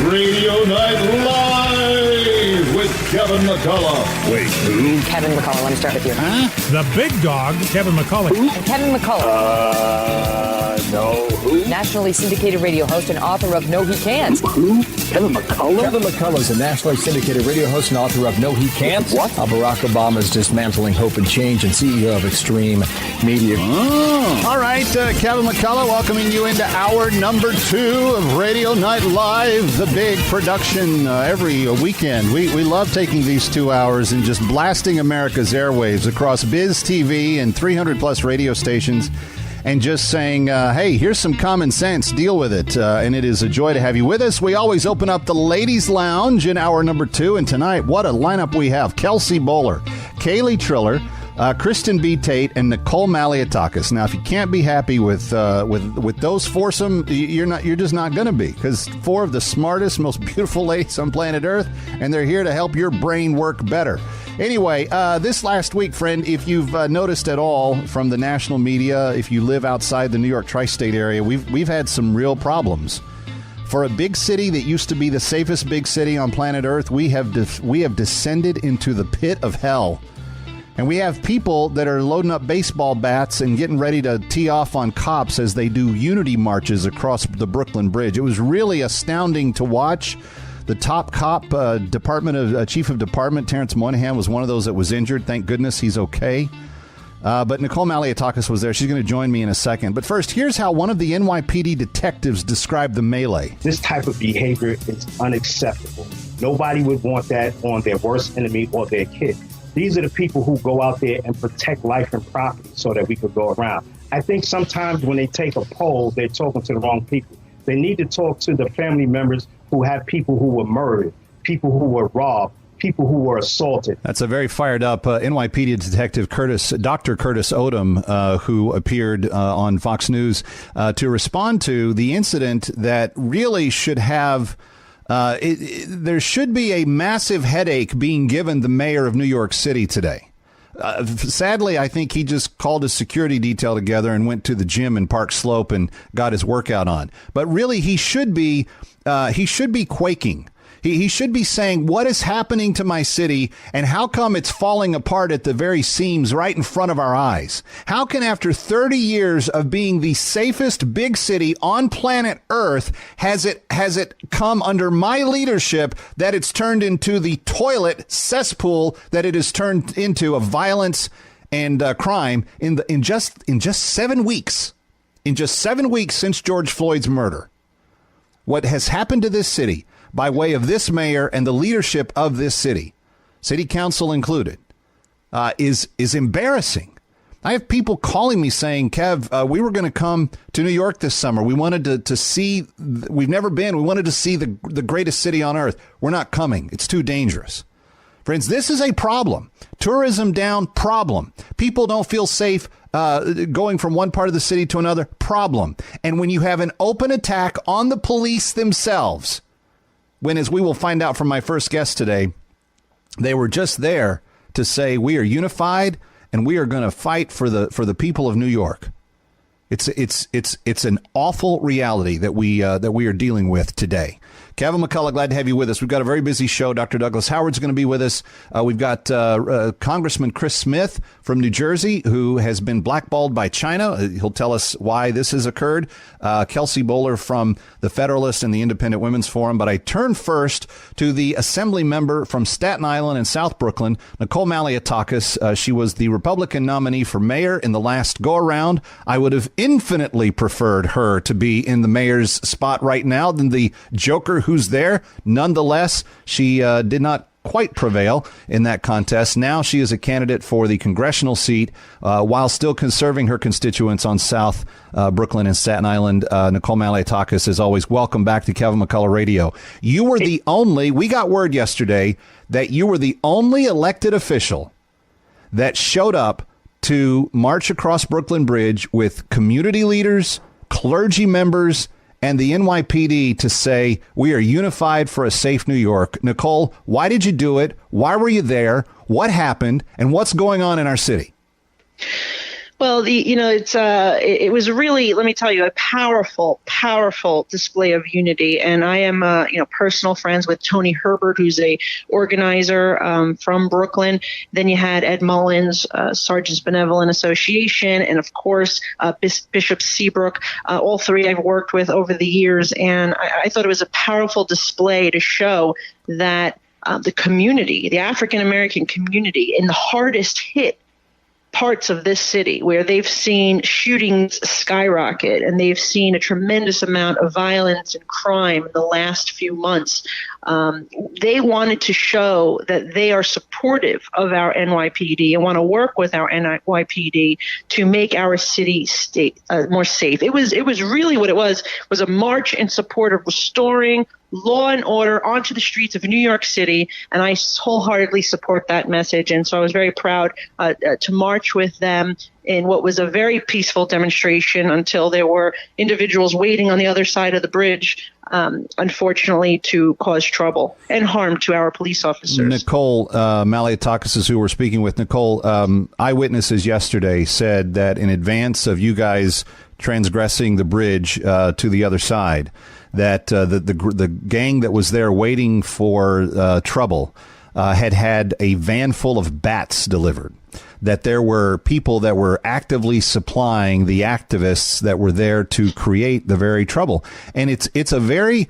Radio Night Live with Kevin McCullough. Wait, who? Kevin McCullough, let me start with you. Huh? The big dog, Kevin McCullough. And Kevin McCullough. No, who? Nationally syndicated radio host and author of No He Can't. Who? Kevin McCullough? Kevin McCullough is a nationally syndicated radio host and author of No He Can't. What? Barack Obama's dismantling hope and change and CEO of Extreme Media. Oh. All right, Kevin McCullough, welcoming you into hour number 2 of Radio Night Live, the big production every weekend. We love taking these 2 hours and just blasting America's airwaves across Biz TV and 300-plus radio stations and just saying, hey, here's some common sense. Deal with it. And it is a joy to have you with us. We always open up the Ladies' Lounge in hour number 2. And tonight, what a lineup we have. Kelsey, Bolar, Kaeley, Triller, Kristin B. Tate, and Nicole Malliotakis. Now, if you can't be happy with those foursome, you're just not going to be, because 4 of the smartest, most beautiful ladies on planet Earth, and they're here to help your brain work better. Anyway, this last week, friend, if you've noticed at all from the national media, if you live outside the New York tri-state area, we've had some real problems. For a big city that used to be the safest big city on planet Earth, we have descended into the pit of hell. And we have people that are loading up baseball bats and getting ready to tee off on cops as they do unity marches across the Brooklyn Bridge. It was really astounding to watch. The top cop, Chief of Department, Terrence Moynihan, was one of those that was injured. Thank goodness he's okay. But Nicole Malliotakis was there. She's going to join me in a second. But first, here's how one of the NYPD detectives described the melee. This type of behavior is unacceptable. Nobody would want that on their worst enemy or their kid. These are the people who go out there and protect life and property so that we could go around. I think sometimes when they take a poll, they're talking to the wrong people. They need to talk to the family members who have people who were murdered, people who were robbed, people who were assaulted. That's a very fired up NYPD detective Dr. Curtis Odom, who appeared on Fox News to respond to the incident that really should have there should be a massive headache being given the mayor of New York City today. Sadly, I think he just called his security detail together and went to the gym in Park Slope and got his workout on. But really, he should be quaking. He should be saying, what is happening to my city and how come it's falling apart at the very seams right in front of our eyes? How can, after 30 years of being the safest big city on planet Earth, has it come under my leadership that it's turned into the toilet cesspool that it has turned into of violence and crime in just 7 weeks? In just 7 weeks since George Floyd's murder, what has happened to this city by way of this mayor and the leadership of this city, city council included, is embarrassing. I have people calling me saying, Kev, we were going to come to New York this summer. We wanted to see, we've never been. We wanted to see the greatest city on earth. We're not coming. It's too dangerous. Friends, this is a problem. Tourism down, problem. People don't feel safe going from one part of the city to another, problem. And when you have an open attack on the police themselves, when, as we will find out from my first guest today, they were just there to say we are unified and we are going to fight for the people of New York. It's an awful reality that we are dealing with today. Kevin McCullough, glad to have you with us. We've got a very busy show. Dr. Douglas Howard's going to be with us. We've got Congressman Chris Smith from New Jersey, who has been blackballed by China. He'll tell us why this has occurred. Kelsey Bolar from the Federalist and the Independent Women's Forum. But I turn first to the Assembly member from Staten Island and South Brooklyn, Nicole Malliotakis. She was the Republican nominee for mayor in the last go-around. I would have infinitely preferred her to be in the mayor's spot right now than the joker who's there. Nonetheless, she did not quite prevail in that contest. Now she is a candidate for the congressional seat while still conserving her constituents on South Brooklyn and Staten Island. Nicole Malliotakis, as always, welcome back to Kevin McCullough Radio. You were the only, we got word yesterday that you were the only elected official that showed up to march across Brooklyn Bridge with community leaders, clergy members, and the NYPD to say we are unified for a safe New York. Nicole, why did you do it? Why were you there? What happened? And what's going on in our city? Well, it was really, let me tell you, a powerful display of unity. And I am, personal friends with Tony Herbert, who's a organizer from Brooklyn. Then you had Ed Mullins, Sergeants Benevolent Association, and of course, Bishop Seabrook. All three I've worked with over the years. And I thought it was a powerful display to show that the community, the African-American community in the hardest hit parts of this city where they've seen shootings skyrocket and they've seen a tremendous amount of violence and crime in the last few months. They wanted to show that they are supportive of our NYPD and want to work with our NYPD to make our city more safe. It was really what it was a march in support of restoring law and order onto the streets of New York City, and I wholeheartedly support that message. And so I was very proud to march with them in what was a very peaceful demonstration until there were individuals waiting on the other side of the bridge, unfortunately, to cause trouble and harm to our police officers. Nicole Malliotakis is who we're speaking with. Nicole, eyewitnesses yesterday said that in advance of you guys transgressing the bridge to the other side, that the gang that was there waiting for trouble had a van full of bats delivered, that there were people that were actively supplying the activists that were there to create the very trouble. And it's a very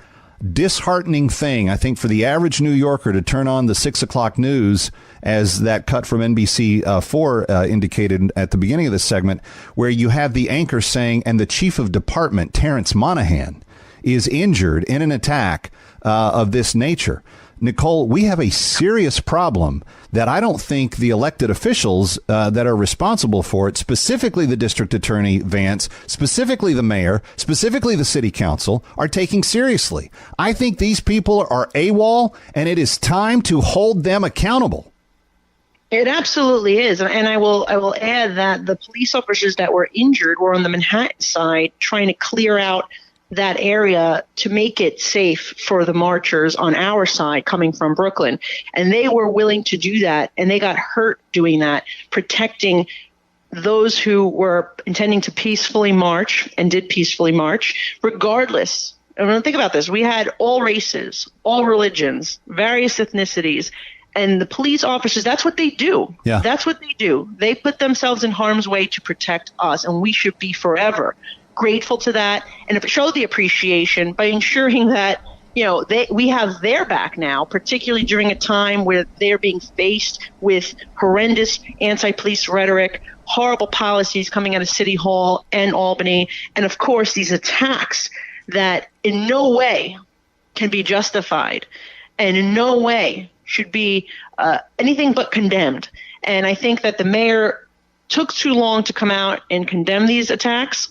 disheartening thing, I think, for the average New Yorker to turn on the 6 o'clock news, as that cut from NBC4 indicated at the beginning of this segment, where you have the anchor saying, and the chief of department, Terrence Monahan, is injured in an attack of this nature. Nicole, we have a serious problem that I don't think the elected officials that are responsible for it, specifically the district attorney, Vance, specifically the mayor, specifically the city council, are taking seriously. I think these people are AWOL, and it is time to hold them accountable. It absolutely is. And I will add that the police officers that were injured were on the Manhattan side trying to clear out that area to make it safe for the marchers on our side coming from Brooklyn. And they were willing to do that, and they got hurt doing that, protecting those who were intending to peacefully march and did peacefully march, regardless. And think about this. We had all races, all religions, various ethnicities, and the police officers, that's what they do. Yeah. That's what they do. They put themselves in harm's way to protect us, and we should be forever grateful to that, and show the appreciation by ensuring that, you know, we have their back now, particularly during a time where they're being faced with horrendous anti-police rhetoric, horrible policies coming out of City Hall and Albany, and of course these attacks that in no way can be justified and in no way should be anything but condemned. And I think that the mayor took too long to come out and condemn these attacks.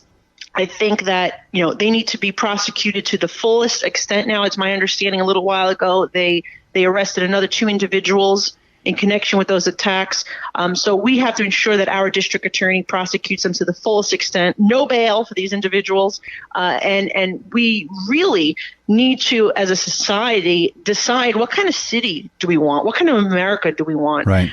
I think that, you know, they need to be prosecuted to the fullest extent now. It's my understanding a little while ago they arrested another 2 individuals in connection with those attacks. So we have to ensure that our district attorney prosecutes them to the fullest extent. No bail for these individuals. And we really need to, as a society, decide what kind of city do we want? What kind of America do we want? Right.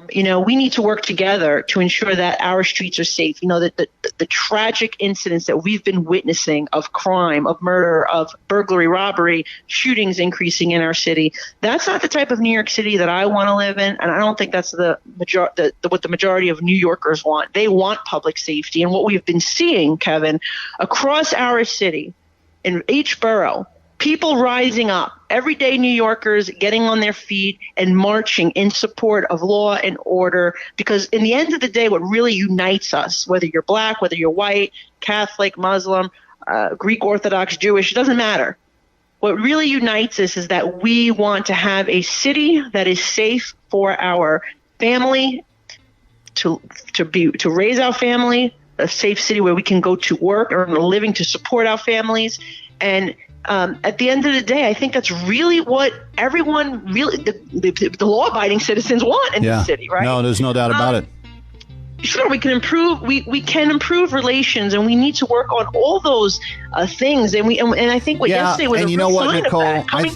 You know, we need to work together to ensure that our streets are safe. You know, that the tragic incidents that we've been witnessing of crime, of murder, of burglary, robbery, shootings increasing in our city, that's not the type of New York City that I want to live in. And I don't think that's what the majority of New Yorkers want. They want public safety. And what we've been seeing, Kevin, across our city, in each borough, people rising up, everyday New Yorkers getting on their feet and marching in support of law and order, because in the end of the day, what really unites us, whether you're black, whether you're white, Catholic, Muslim, Greek Orthodox, Jewish, it doesn't matter. What really unites us is that we want to have a city that is safe for our family, to raise our family, a safe city where we can go to work, earn a living to support our families. And at the end of the day, I think that's really what everyone really, the law-abiding citizens want in the city, right? No, there's no doubt about it. Sure, we can improve. We can improve relations, and we need to work on all those things. And I think what yesterday was a real sign of that. Coming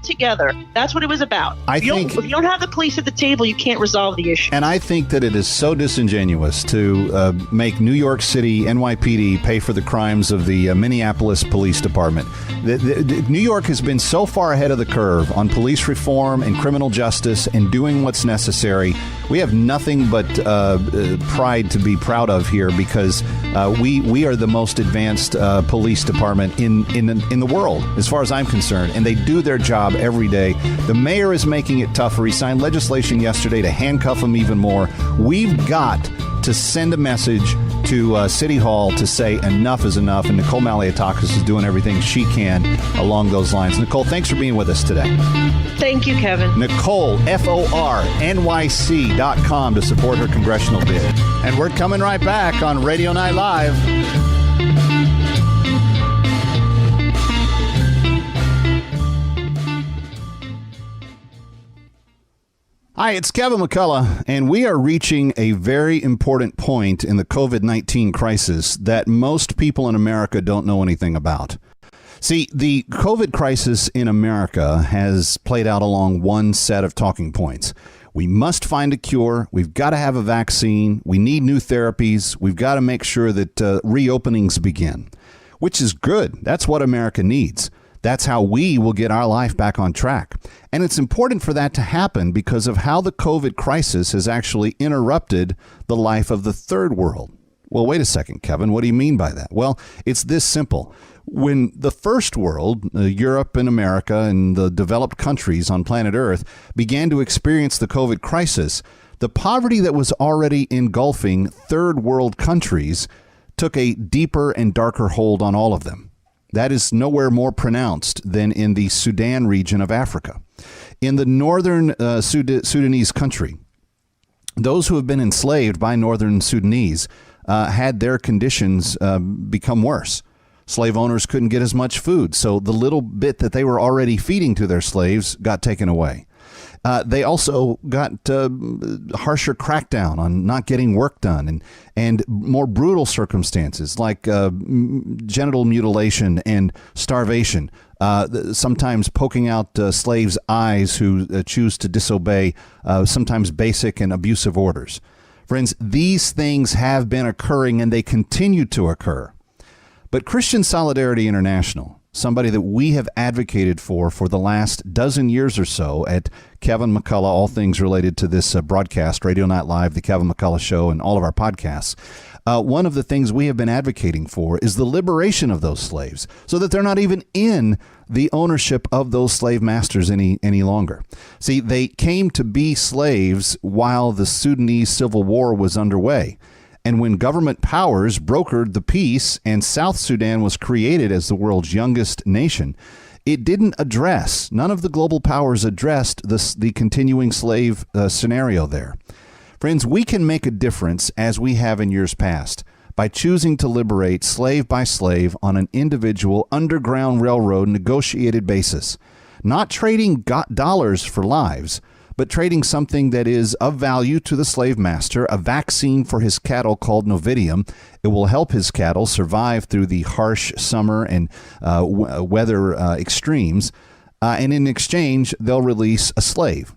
together. That's what it was about. If you don't have the police at the table, you can't resolve the issue. And I think that it is so disingenuous to make New York City NYPD pay for the crimes of the Minneapolis Police Department. New York has been so far ahead of the curve on police reform and criminal justice and doing what's necessary. We have nothing but pride to be proud of here, because we are the most advanced police department in the world, as far as I'm concerned, and they do their job every day. The mayor is making it tougher. He signed legislation yesterday to handcuff them even more. We've got to send a message to City Hall to say enough is enough, and Nicole Malliotakis is doing everything she can along those lines. Nicole, thanks for being with us today. Thank you, Kevin. Nicole, FORNYC.com to support her congressional bid. And we're coming right back on Radio Night Live. Hi, it's Kevin McCullough, and we are reaching a very important point in the COVID-19 crisis that most people in America don't know anything about. See, the COVID crisis in America has played out along one set of talking points. We must find a cure. We've got to have a vaccine. We need new therapies. We've got to make sure that reopenings begin. which is good. That's what America needs. That's how we will get our life back on track. And it's important for that to happen because of how the COVID crisis has actually interrupted the life of the third world. Well, wait a second, Kevin. What do you mean by that? Well, it's this simple. When the first world, Europe and America and the developed countries on planet Earth began to experience the COVID crisis, the poverty that was already engulfing third world countries took a deeper and darker hold on all of them. That is nowhere more pronounced than in the Sudan region of Africa. In the northern Sudanese country, those who have been enslaved by northern Sudanese had their conditions become worse. Slave owners couldn't get as much food, so the little bit that they were already feeding to their slaves got taken away. They also got harsher crackdown on not getting work done and more brutal circumstances like genital mutilation and starvation, sometimes poking out slaves' eyes who choose to disobey sometimes basic and abusive orders. Friends, these things have been occurring and they continue to occur. But Christian Solidarity International, somebody that we have advocated for the last dozen years or so at Kevin McCullough, all things related to this broadcast, Radio Night Live, The Kevin McCullough Show, and all of our podcasts. One of the things we have been advocating for is the liberation of those slaves so that they're not even in the ownership of those slave masters any longer. See, they came to be slaves while the Sudanese Civil War was underway. And when government powers brokered the peace and South Sudan was created as the world's youngest nation, it didn't address, none of the global powers addressed the continuing slave scenario there. Friends, we can make a difference as we have in years past by choosing to liberate slave by slave on an individual underground railroad negotiated basis, not trading dollars for lives, but trading something that is of value to the slave master, a vaccine for his cattle called Novidium. It will help his cattle survive through the harsh summer and weather extremes. And in exchange, they'll release a slave.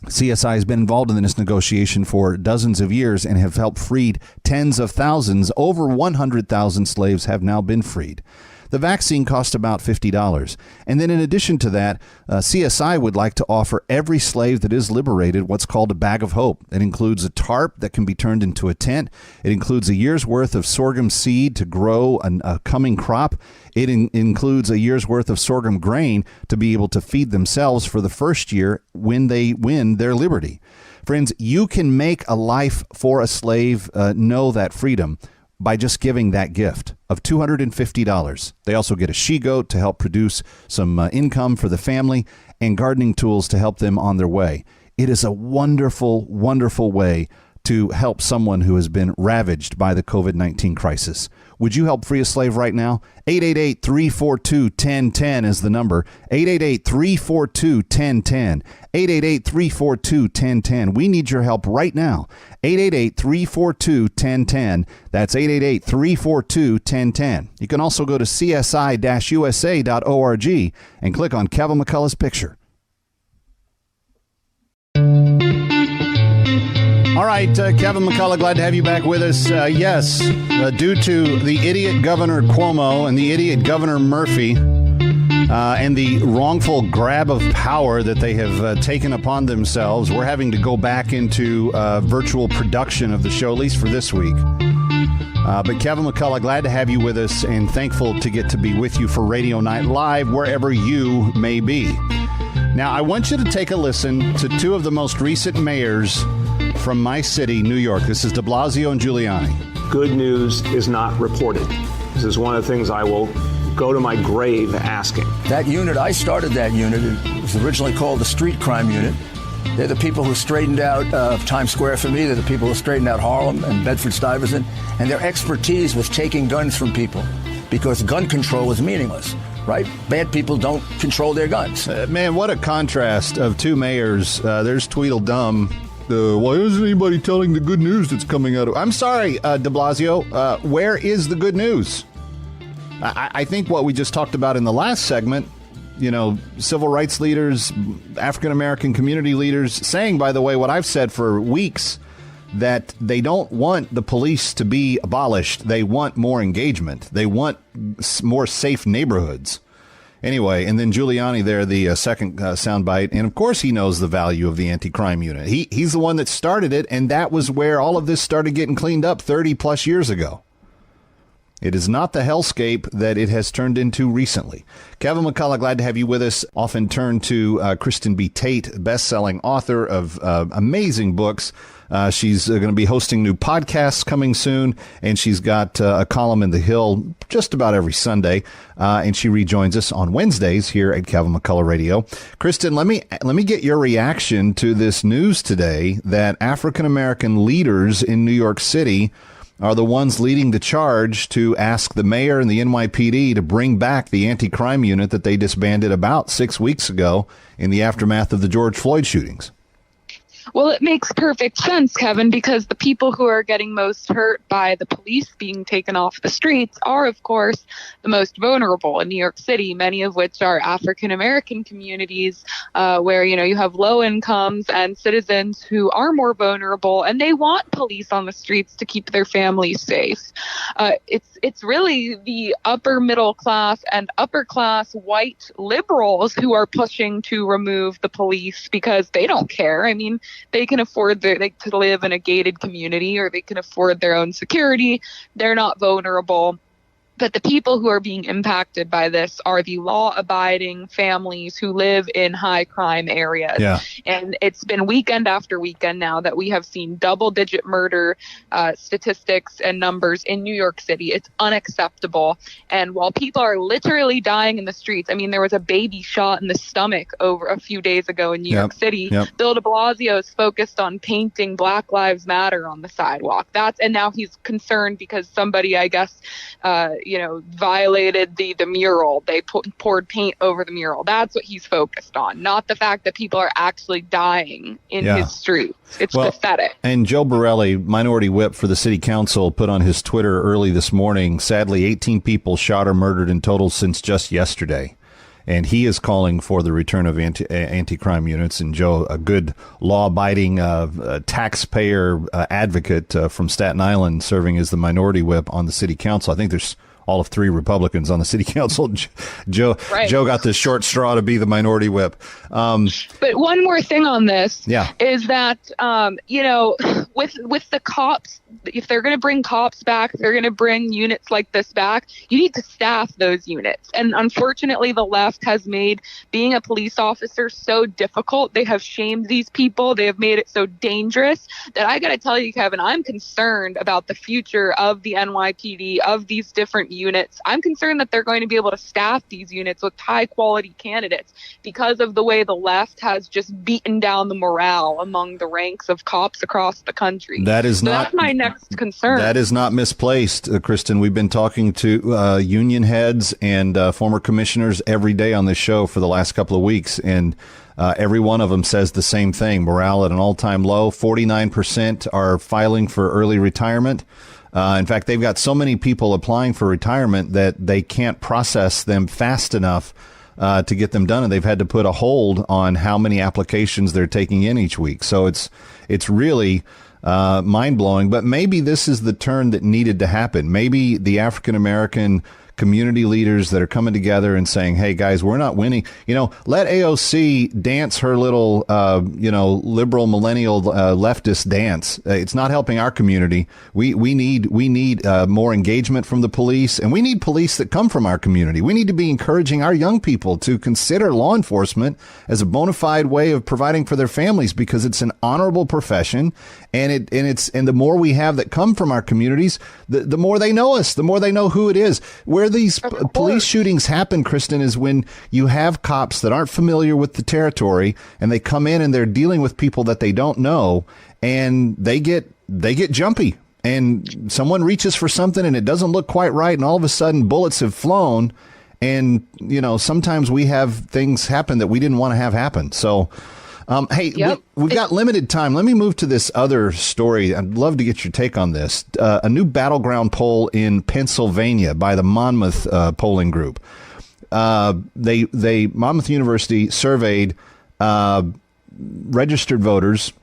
CSI has been involved in this negotiation for dozens of years and have helped freed tens of thousands. Over 100,000 slaves have now been freed. The vaccine cost about $50. And then in addition to that, CSI would like to offer every slave that is liberated what's called a bag of hope. It includes a tarp that can be turned into a tent. It includes a year's worth of sorghum seed to grow a coming crop. It includes a year's worth of sorghum grain to be able to feed themselves for the first year when they win their liberty. Friends, you can make a life for a slave know that freedom by just giving that gift of $250. They also get a she-goat to help produce some income for the family and gardening tools to help them on their way. It is a wonderful, wonderful way to help someone who has been ravaged by the COVID-19 crisis. Would you help free a slave right now? 888-342-1010 is the number. 888-342-1010. 888-342-1010. We need your help right now. 888-342-1010. That's 888-342-1010. You can also go to csi-usa.org and click on Kevin McCullough's picture. All right, Kevin McCullough, glad to have you back with us. Yes, due to the idiot Governor Cuomo and the idiot Governor Murphy and the wrongful grab of power that they have taken upon themselves, we're having to go back into virtual production of the show, at least for this week. But Kevin McCullough, glad to have you with us and thankful to get to be with you for Radio Night Live, wherever you may be. Now, I want you to take a listen to two of the most recent mayors from my city, New York. This is de Blasio and Giuliani. Good news is not reported. This is one of the things I will go to my grave asking. That unit, I started that unit. It was originally called the Street Crime Unit. They're the people who straightened out Times Square for me. They're the people who straightened out Harlem and Bedford-Stuyvesant. And their expertise was taking guns from people because gun control is meaningless, right? Bad people don't control their guns. Man, what a contrast of two mayors. There's Tweedledum. Why isn't anybody telling the good news that's coming out of... I'm sorry, de Blasio. Where is the good news? I think what we just talked about in the last segment, you know, civil rights leaders, African-American community leaders saying, by the way, what I've said for weeks, that they don't want the police to be abolished. They want more engagement. They want more safe neighborhoods. Anyway, and then Giuliani there, the second soundbite. And, of course, he knows the value of the anti-crime unit. He's the one that started it, and that was where all of this started getting cleaned up 30-plus years ago. It is not the hellscape that it has turned into recently. Kevin McCullough, glad to have you with us. Often turn to Kristin B. Tate, best-selling author of amazing books. She's going to be hosting new podcasts coming soon, and she's got a column in The Hill just about every Sunday, and she rejoins us on Wednesdays here at Kevin McCullough Radio. Kristin, let me get your reaction to this news today that African-American leaders in New York City are the ones leading the charge to ask the mayor and the NYPD to bring back the anti-crime unit that they disbanded about 6 weeks ago in the aftermath of the George Floyd shootings. Well, it makes perfect sense, Kevin, because the people who are getting most hurt by the police being taken off the streets are, of course, the most vulnerable in New York City, many of which are African-American communities where, you have low incomes and citizens who are more vulnerable, and they want police on the streets to keep their families safe. It's really the upper middle class and upper class white liberals who are pushing to remove the police because they don't care. I mean, they can afford to live in a gated community, or they can afford their own security. They're not vulnerable. But the people who are being impacted by this are the law-abiding families who live in high-crime areas. Yeah. And it's been weekend after weekend now that we have seen double-digit murder statistics and numbers in New York City. It's unacceptable. And while people are literally dying in the streets, I mean, there was a baby shot in the stomach over a few days ago in New York City. Yep. Bill de Blasio is focused on painting Black Lives Matter on the sidewalk. And now he's concerned because somebody, I guess, violated the mural. They poured paint over the mural. That's what he's focused on, not the fact that people are actually dying in his streets. It's pathetic. And Joe Borelli, minority whip for the city council, put on his Twitter early this morning, sadly, 18 people shot or murdered in total since just yesterday. And he is calling for the return of anti-crime units. And Joe, a good law-abiding taxpayer advocate from Staten Island, serving as the minority whip on the city council. I think there's all of 3 Republicans on the city council. Joe got this short straw to be the minority whip. But one more thing on this is that, with the cops, if they're going to bring cops back, if they're going to bring units like this back, you need to staff those units. And unfortunately, the left has made being a police officer so difficult. They have shamed these people. They have made it so dangerous that I got to tell you, Kevin, I'm concerned about the future of the NYPD, of these different units. I'm concerned that they're going to be able to staff these units with high quality candidates because of the way the left has just beaten down the morale among the ranks of cops across the country. That's my next concern. That is not misplaced, Kristin. We've been talking to union heads and former commissioners every day on this show for the last couple of weeks, and every one of them says the same thing. Morale at an all-time low. 49% are filing for early retirement. In fact, they've got so many people applying for retirement that they can't process them fast enough to get them done, and they've had to put a hold on how many applications they're taking in each week. So it's really mind-blowing. But maybe this is the turn that needed to happen. Maybe the African-American community leaders that are coming together and saying, hey, guys, we're not winning. Let AOC dance her little, liberal millennial leftist dance. It's not helping our community. We need more engagement from the police, and we need police that come from our community. We need to be encouraging our young people to consider law enforcement as a bona fide way of providing for their families, because it's an honorable profession, and the more we have that come from our communities, the more they know us, the more they know who it is. Where these police shootings happen, Kristin, is when you have cops that aren't familiar with the territory, and they come in and they're dealing with people that they don't know, and they get jumpy, and someone reaches for something and it doesn't look quite right, and all of a sudden bullets have flown, and sometimes we have things happen that we didn't want to have happen. So we've got limited time. Let me move to this other story. I'd love to get your take on this. A new battleground poll in Pennsylvania by the Monmouth polling group. Monmouth University surveyed registered voters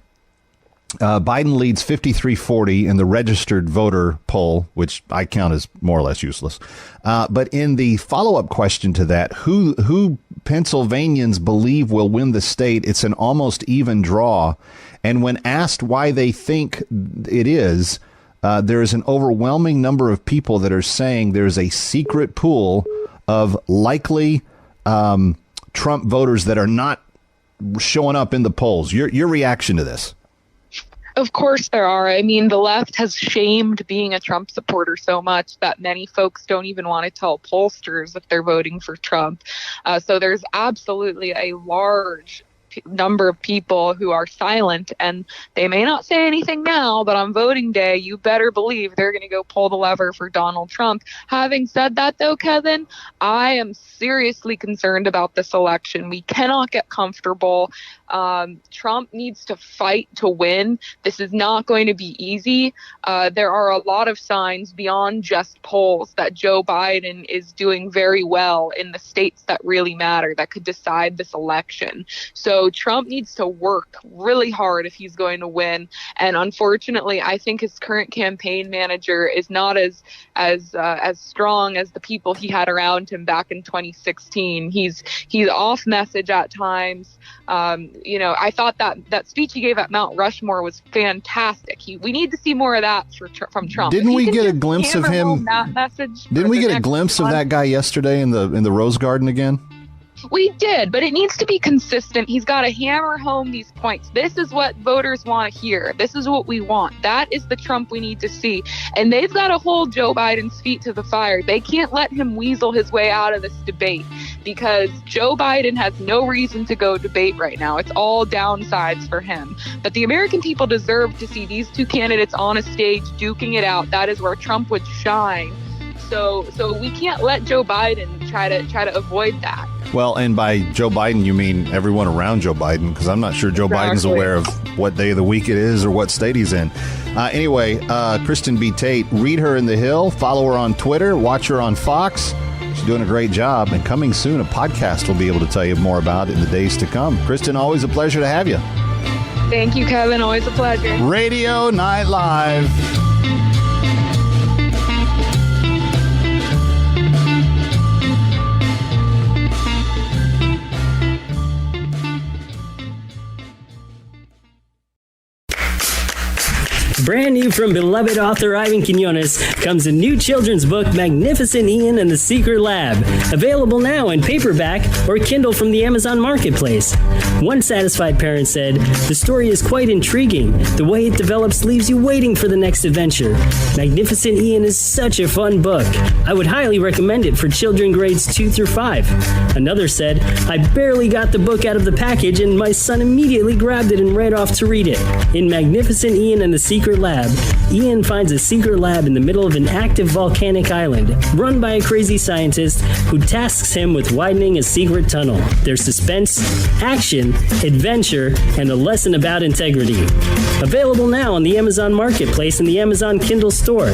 Biden leads 53-40 in the registered voter poll, which I count as more or less useless. But in the follow-up question to that, who Pennsylvanians believe will win the state, it's an almost even draw. And when asked why they think it is, there is an overwhelming number of people that are saying there's a secret pool of likely Trump voters that are not showing up in the polls. Your reaction to this? Of course there are. I mean, the left has shamed being a Trump supporter so much that many folks don't even want to tell pollsters if they're voting for Trump. So there's absolutely a large number of people who are silent, and they may not say anything now, but on voting day, you better believe they're going to go pull the lever for Donald Trump. Having said that, though, Kevin, I am seriously concerned about this election. We cannot get comfortable. Trump needs to fight to win. This is not going to be easy. There are a lot of signs beyond just polls that Joe Biden is doing very well in the states that really matter, that could decide this election. So Trump needs to work really hard if he's going to win. And unfortunately, I think his current campaign manager is not as strong as the people he had around him back in 2016. He's off message at times. I thought that speech he gave at Mount Rushmore was fantastic. We need to see more of that from Trump. Didn't we get a glimpse of him? Didn't we get a glimpse of that guy yesterday in the Rose Garden again? We did, but it needs to be consistent. He's got to hammer home these points. This is what voters want to hear. This is what we want. That is the Trump we need to see. And they've got to hold Joe Biden's feet to the fire. They can't let him weasel his way out of this debate, because Joe Biden has no reason to go debate right now. It's all downsides for him. But the American people deserve to see these two candidates on a stage duking it out. That is where Trump would shine. So we can't let Joe Biden try to avoid that. Well, and by Joe Biden, you mean everyone around Joe Biden, because I'm not sure Joe Biden's aware of what day of the week it is or what state he's in. Anyway, Kristin B. Tate, read her in The Hill, follow her on Twitter, watch her on Fox. She's doing a great job. And coming soon, a podcast will be able to tell you more about it in the days to come. Kristin, always a pleasure to have you. Thank you, Kevin. Always a pleasure. Radio Night Live. Brand new from beloved author Ivan Quinones comes a new children's book, Magnificent Ian and the Secret Lab. Available now in paperback or Kindle from the Amazon Marketplace. One satisfied parent said, "The story is quite intriguing. The way it develops leaves you waiting for the next adventure. Magnificent Ian is such a fun book. I would highly recommend it for children grades 2 through 5. Another said, "I barely got the book out of the package and my son immediately grabbed it and ran off to read it." In Magnificent Ian and the Secret Lab, Ian finds a secret lab in the middle of an active volcanic island, run by a crazy scientist who tasks him with widening a secret tunnel. There's suspense, action, adventure, and a lesson about integrity. Available now on the Amazon Marketplace and the Amazon Kindle store.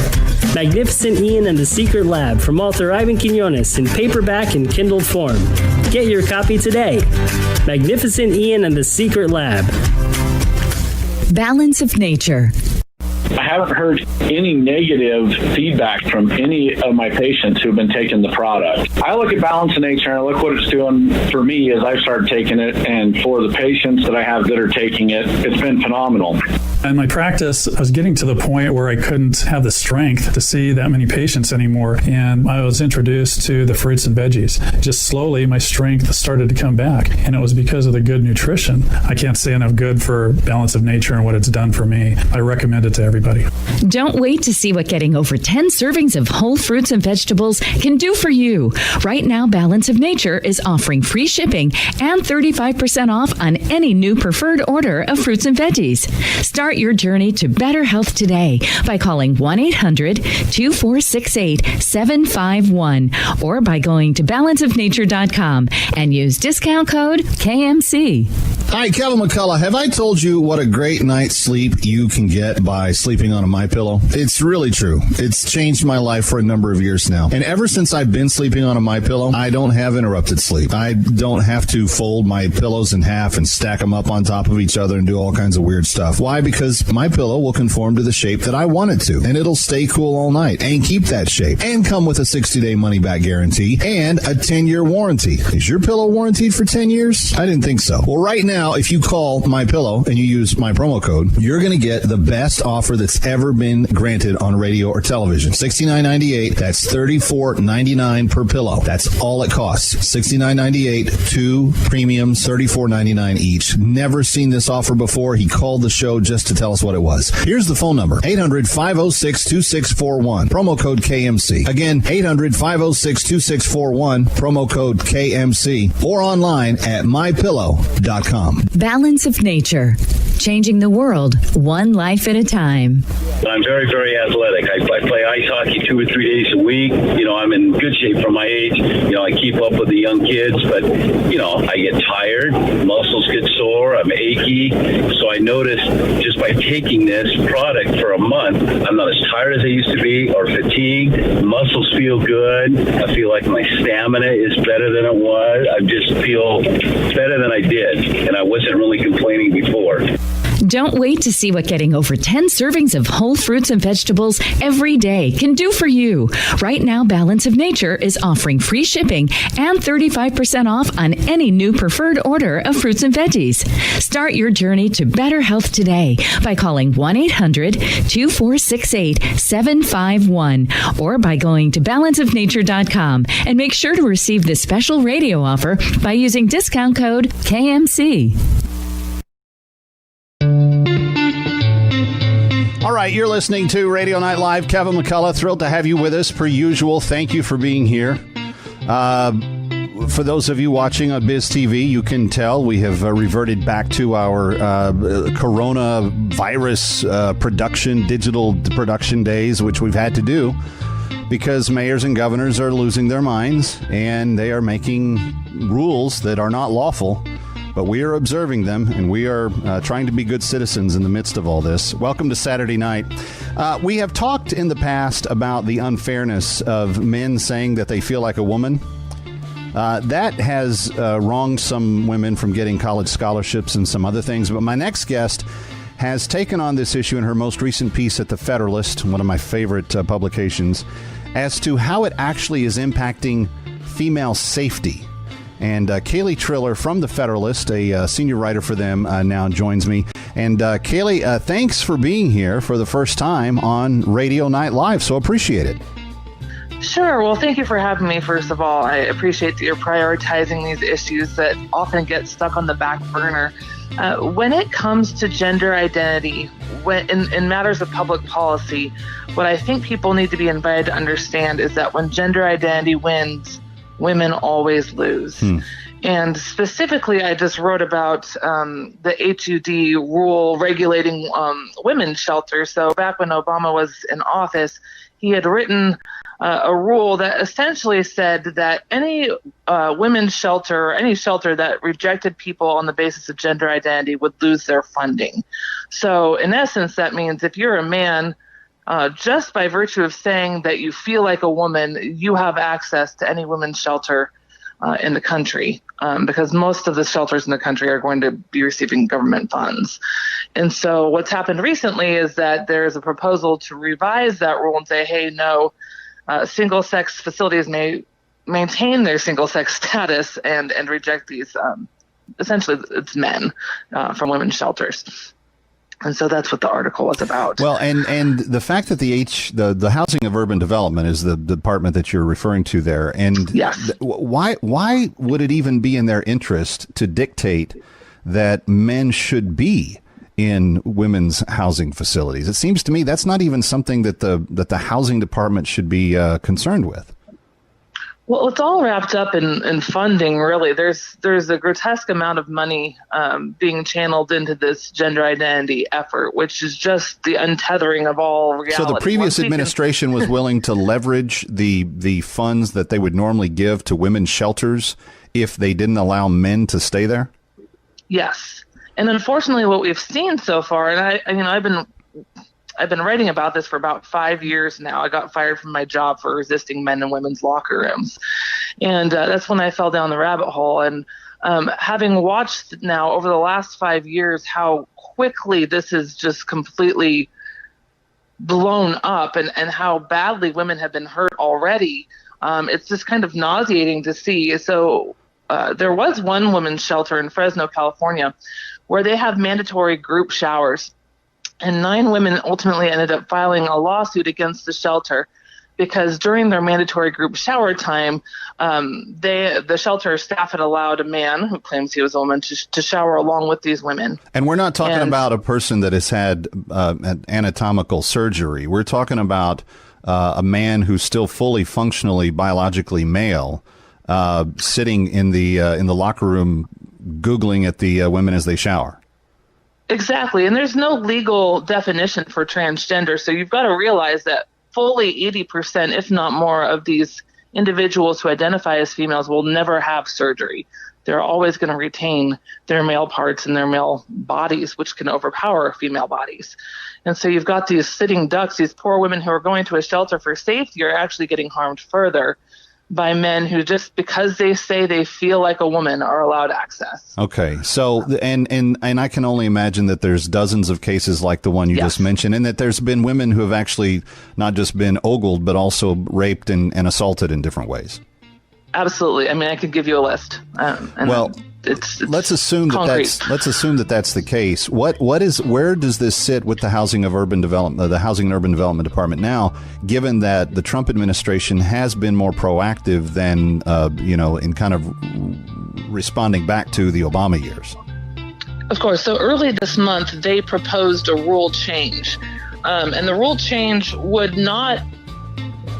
Magnificent Ian and the Secret Lab from author Ivan Quinones in paperback and Kindle form. Get your copy today. Magnificent Ian and the Secret Lab. Balance of Nature. I haven't heard any negative feedback from any of my patients who've been taking the product. I look at Balance of Nature and I look what it's doing for me as I've started taking it, and for the patients that I have that are taking it, it's been phenomenal. In my practice, I was getting to the point where I couldn't have the strength to see that many patients anymore, and I was introduced to the fruits and veggies. Just slowly, my strength started to come back, and it was because of the good nutrition. I can't say enough good for Balance of Nature and what it's done for me. I recommend it to everybody. Don't wait to see what getting over 10 servings of whole fruits and vegetables can do for you. Right now, Balance of Nature is offering free shipping and 35% off on any new preferred order of fruits and veggies. Start your journey to better health today by calling 1-800-2468-751 or by going to balanceofnature.com and use discount code KMC. Hi, Kevin McCullough. Have I told you what a great night's sleep you can get by sleeping sleeping on a MyPillow. It's really true. It's changed my life for a number of years now. And ever since I've been sleeping on a MyPillow, I don't have interrupted sleep. I don't have to fold my pillows in half and stack them up on top of each other and do all kinds of weird stuff. Why? Because MyPillow will conform to the shape that I want it to, and it'll stay cool all night and keep that shape and come with a 60-day money-back guarantee and a 10-year warranty. Is your pillow warranted for 10 years? I didn't think so. Well, right now, if you call MyPillow and you use my promo code, you're going to get the best offer that's ever been granted on radio or television. $69.98. That's $34.99 per pillow. That's all it costs. $69.98, 2 premiums, $34.99 each. Never seen this offer before. He called the show just to tell us what it was. Here's the phone number, 800-506-2641. Promo code KMC. Again, 800-506-2641. Promo code KMC. Or online at mypillow.com. Balance of nature. Changing the world, one life at a time. I'm very, very athletic. I play ice hockey 2 or 3 days a week. I'm in good shape for my age. I keep up with the young kids, but, I get tired. Muscles get sore. I'm achy. So I noticed just by taking this product for a month, I'm not as tired as I used to be or fatigued. Muscles feel good. I feel like my stamina is better than it was. I just feel better than I did, and I wasn't really complaining before. Don't wait to see what getting over 10 servings of whole fruits and vegetables every day can do for you. Right now, Balance of Nature is offering free shipping and 35% off on any new preferred order of fruits and veggies. Start your journey to better health today by calling 1-800-2468-751 or by going to balanceofnature.com and make sure to receive this special radio offer by using discount code KMC. All right, you're listening to Radio Night Live. Kevin McCullough, thrilled to have you with us per usual. Thank you for being here. For those of you watching on Biz TV, you can tell we have reverted back to our coronavirus digital production days, which we've had to do because mayors and governors are losing their minds and they are making rules that are not lawful. But we are observing them, and we are trying to be good citizens in the midst of all this. Welcome to Saturday night. We have talked in the past about the unfairness of men saying that they feel like a woman. That has wronged some women from getting college scholarships and some other things. But my next guest has taken on this issue in her most recent piece at The Federalist, one of my favorite publications, as to how it actually is impacting female safety. And Kaeley Triller from The Federalist, a senior writer for them, now joins me. And Kaeley, thanks for being here for the first time on Radio Night Live. So appreciate it. Sure. Well, thank you for having me, first of all. I appreciate that you're prioritizing these issues that often get stuck on the back burner. When it comes to gender identity, in matters of public policy, what I think people need to be invited to understand is that when gender identity wins, women always lose. And specifically, I just wrote about the HUD rule regulating women's shelters. So back when Obama was in office, he had written a rule that essentially said that any women's shelter, any shelter that rejected people on the basis of gender identity would lose their funding. So in essence, that means if you're a man, just by virtue of saying that you feel like a woman, you have access to any women's shelter in the country, because most of the shelters in the country are going to be receiving government funds. And so what's happened recently is that there's a proposal to revise that rule and say, hey, no, single-sex facilities may maintain their single-sex status and reject these, essentially it's men from women's shelters. And so that's what the article was about. Well, and the fact that the Housing of Urban Development is the department that you're referring to there, and yes. Why would it even be in their interest to dictate that men should be in women's housing facilities? It seems to me that's not even something that the housing department should be concerned with. Well, it's all wrapped up in funding, really. There's a grotesque amount of money being channeled into this gender identity effort, which is just the untethering of all reality. So the previous administration was willing to leverage the funds that they would normally give to women's shelters if they didn't allow men to stay there? Yes. And unfortunately, what we've seen so far, and I've been I've been writing about this for about 5 years now. I got fired from my job for resisting men and women's locker rooms. And that's when I fell down the rabbit hole. And having watched now over the last 5 years how quickly this is just completely blown up and how badly women have been hurt already, it's just kind of nauseating to see. So there was one women's shelter in Fresno, California, where they have mandatory group showers. And 9 women ultimately ended up filing a lawsuit against the shelter because during their mandatory group shower time, the shelter staff had allowed a man who claims he was a woman to shower along with these women. And we're not talking about a person that has had anatomical surgery. We're talking about a man who's still fully functionally biologically male, sitting in the locker room, Googling at the women as they shower. Exactly. And there's no legal definition for transgender. So you've got to realize that fully 80%, if not more, of these individuals who identify as females will never have surgery. They're always going to retain their male parts and their male bodies, which can overpower female bodies. And so you've got these sitting ducks, these poor women who are going to a shelter for safety are actually getting harmed further by men who just because they say they feel like a woman are allowed access. Okay. So, and I can only imagine that there's dozens of cases like the one you just mentioned, and that there's been women who have actually not just been ogled, but also raped and assaulted in different ways. Absolutely. I mean, I could give you a list. Let's assume that that's the case. Where does this sit with the Housing and Urban Development Department now, given that the Trump administration has been more proactive than in kind of responding back to the Obama years? Of course. So early this month, they proposed a rule change, and the rule change would not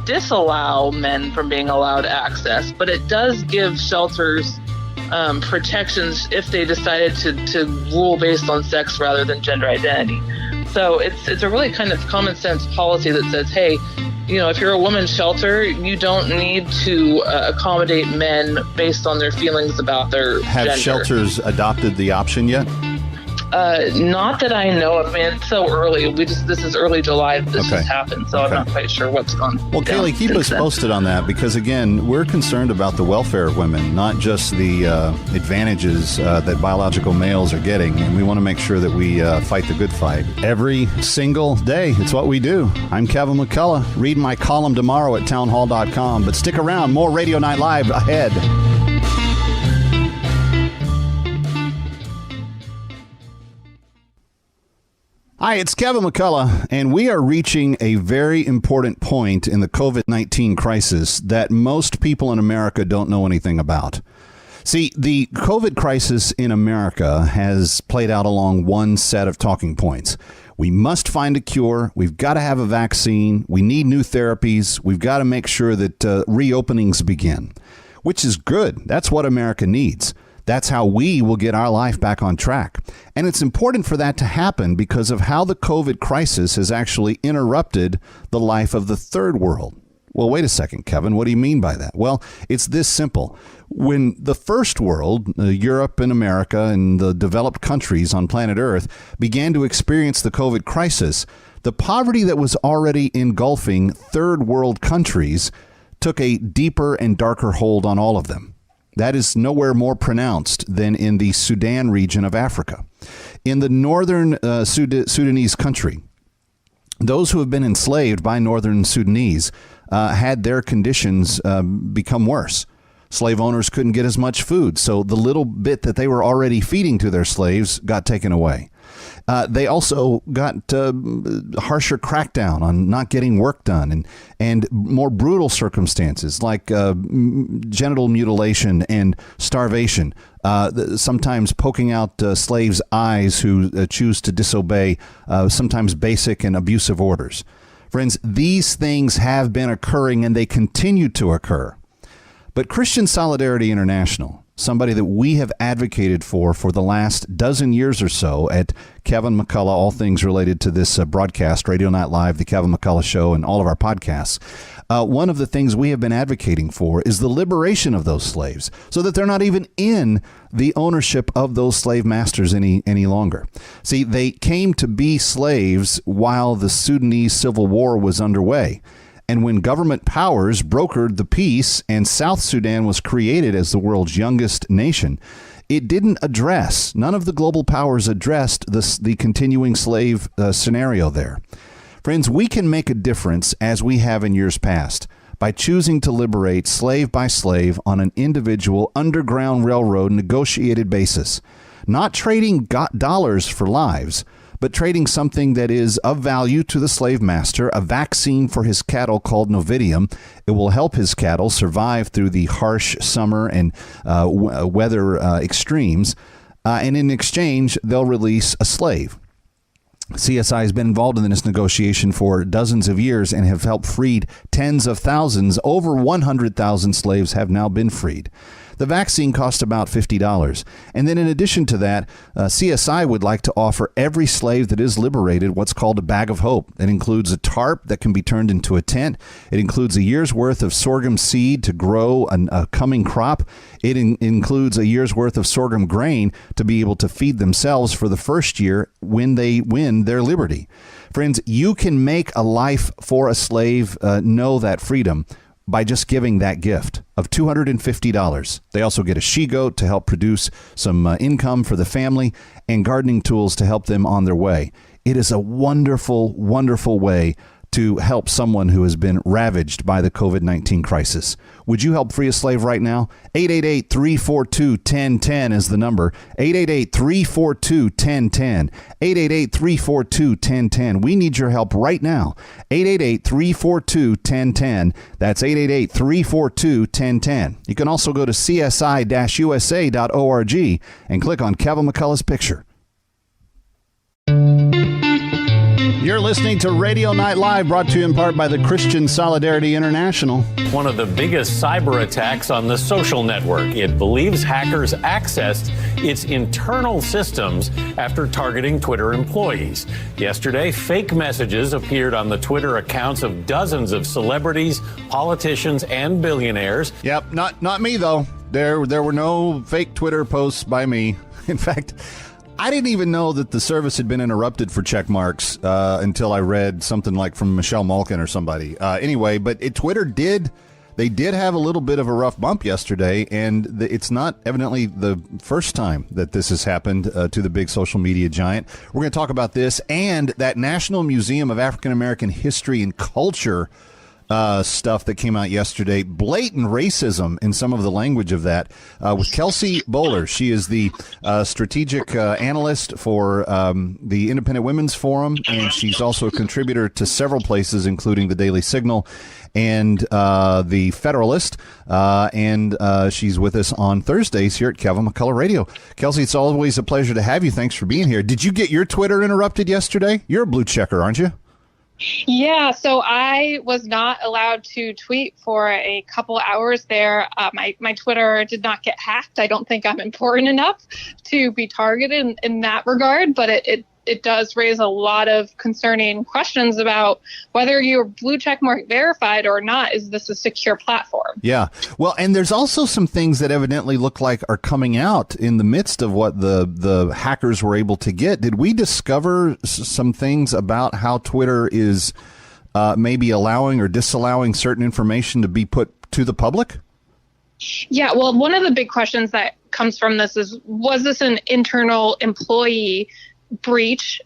disallow men from being allowed access, but it does give shelters protections if they decided to rule based on sex rather than gender identity. So it's a really kind of common sense policy that says, hey, if you're a woman's shelter, you don't need to accommodate men based on their feelings about their gender. Have shelters adopted the option yet? Not that I know of. I mean, it's so early. This is early July that this just happened, so I'm not quite sure what's gone. Well, Kaeley, keep us posted on that, because again, we're concerned about the welfare of women, not just the advantages that biological males are getting, and we want to make sure that we fight the good fight every single day. It's what we do. I'm Kevin McCullough. Read my column tomorrow at townhall.com, but stick around. More Radio Night Live ahead. Hi, it's Kevin McCullough, and we are reaching a very important point in the COVID-19 crisis that most people in America don't know anything about. See, the COVID crisis in America has played out along one set of talking points. We must find a cure. We've got to have a vaccine. We need new therapies. We've got to make sure that reopenings begin, which is good. That's what America needs. That's how we will get our life back on track. And it's important for that to happen because of how the COVID crisis has actually interrupted the life of the third world. Well, wait a second, Kevin. What do you mean by that? Well, it's this simple. When the first world, Europe and America and the developed countries on planet Earth began to experience the COVID crisis, the poverty that was already engulfing third world countries took a deeper and darker hold on all of them. That is nowhere more pronounced than in the Sudan region of Africa. In the northern Sudanese country, those who have been enslaved by northern Sudanese had their conditions become worse. Slave owners couldn't get as much food, so the little bit that they were already feeding to their slaves got taken away. They also got harsher crackdown on not getting work done and more brutal circumstances like genital mutilation and starvation, sometimes poking out slaves' eyes who choose to disobey sometimes basic and abusive orders. Friends, these things have been occurring and they continue to occur. But Christian Solidarity International somebody that we have advocated for the last dozen years or so at Kevin McCullough, all things related to this broadcast, Radio Night Live, the Kevin McCullough Show, and all of our podcasts. One of the things we have been advocating for is the liberation of those slaves so that they're not even in the ownership of those slave masters any longer. See, they came to be slaves while the Sudanese Civil War was underway. And when government powers brokered the peace and South Sudan was created as the world's youngest nation, it didn't address, none of the global powers addressed the continuing slave scenario there. Friends, we can make a difference, as we have in years past, by choosing to liberate slave by slave on an individual Underground Railroad negotiated basis, not trading dollars for lives, but trading something that is of value to the slave master, a vaccine for his cattle called Novidium. It will help his cattle survive through the harsh summer and weather extremes. And in exchange, they'll release a slave. CSI has been involved in this negotiation for dozens of years and have helped freed tens of thousands. Over 100,000 slaves have now been freed. The vaccine cost about $50. And then in addition to that, CSI would like to offer every slave that is liberated what's called a bag of hope. It includes a tarp that can be turned into a tent. It includes a year's worth of sorghum seed to grow a coming crop. It includes a year's worth of sorghum grain to be able to feed themselves for the first year when they win their liberty. Friends, you can make a life for a slave know that freedom by just giving that gift of $250. They also get a she-goat to help produce some income for the family and gardening tools to help them on their way. It is a wonderful, wonderful way to help someone who has been ravaged by the COVID-19 crisis. Would you help free a slave right now? 888-342-1010 is the number. 888-342-1010. 888-342-1010. We need your help right now. 888-342-1010. That's 888-342-1010. You can also go to csi-usa.org and click on Kevin McCullough's picture. You're listening to Radio Night Live, brought to you in part by the Christian Solidarity International. One of the biggest cyber attacks on the social network. It believes hackers accessed its internal systems after targeting Twitter employees. Yesterday, fake messages appeared on the Twitter accounts of dozens of celebrities, politicians, and billionaires. Yep, not me, though. There were no fake Twitter posts by me. In fact, I didn't even know that the service had been interrupted for check marks until I read something like from Michelle Malkin or somebody. Anyway, but Twitter did have a little bit of a rough bump yesterday, and it's not evidently the first time that this has happened to the big social media giant. We're going to talk about this and that National Museum of African American History and Culture stuff that came out yesterday. Blatant racism in some of the language of that with Kelsey Bolar. She is the strategic analyst for the Independent Women's Forum, and she's also a contributor to several places, including the Daily Signal and the Federalist. And she's with us on Thursdays here at Kevin McCullough Radio. Kelsey, it's always a pleasure to have you. Thanks for being here. Did you get your Twitter interrupted yesterday? You're a blue checker, aren't you? Yeah, so I was not allowed to tweet for a couple hours there. My Twitter did not get hacked. I don't think I'm important enough to be targeted in that regard, but it does raise a lot of concerning questions about whether you're blue check mark verified or not. Is this a secure platform? Yeah. Well, and there's also some things that evidently look like are coming out in the midst of what the hackers were able to get. Did we discover some things about how Twitter is maybe allowing or disallowing certain information to be put to the public? Yeah, well, one of the big questions that comes from this is, was this an internal employee breach,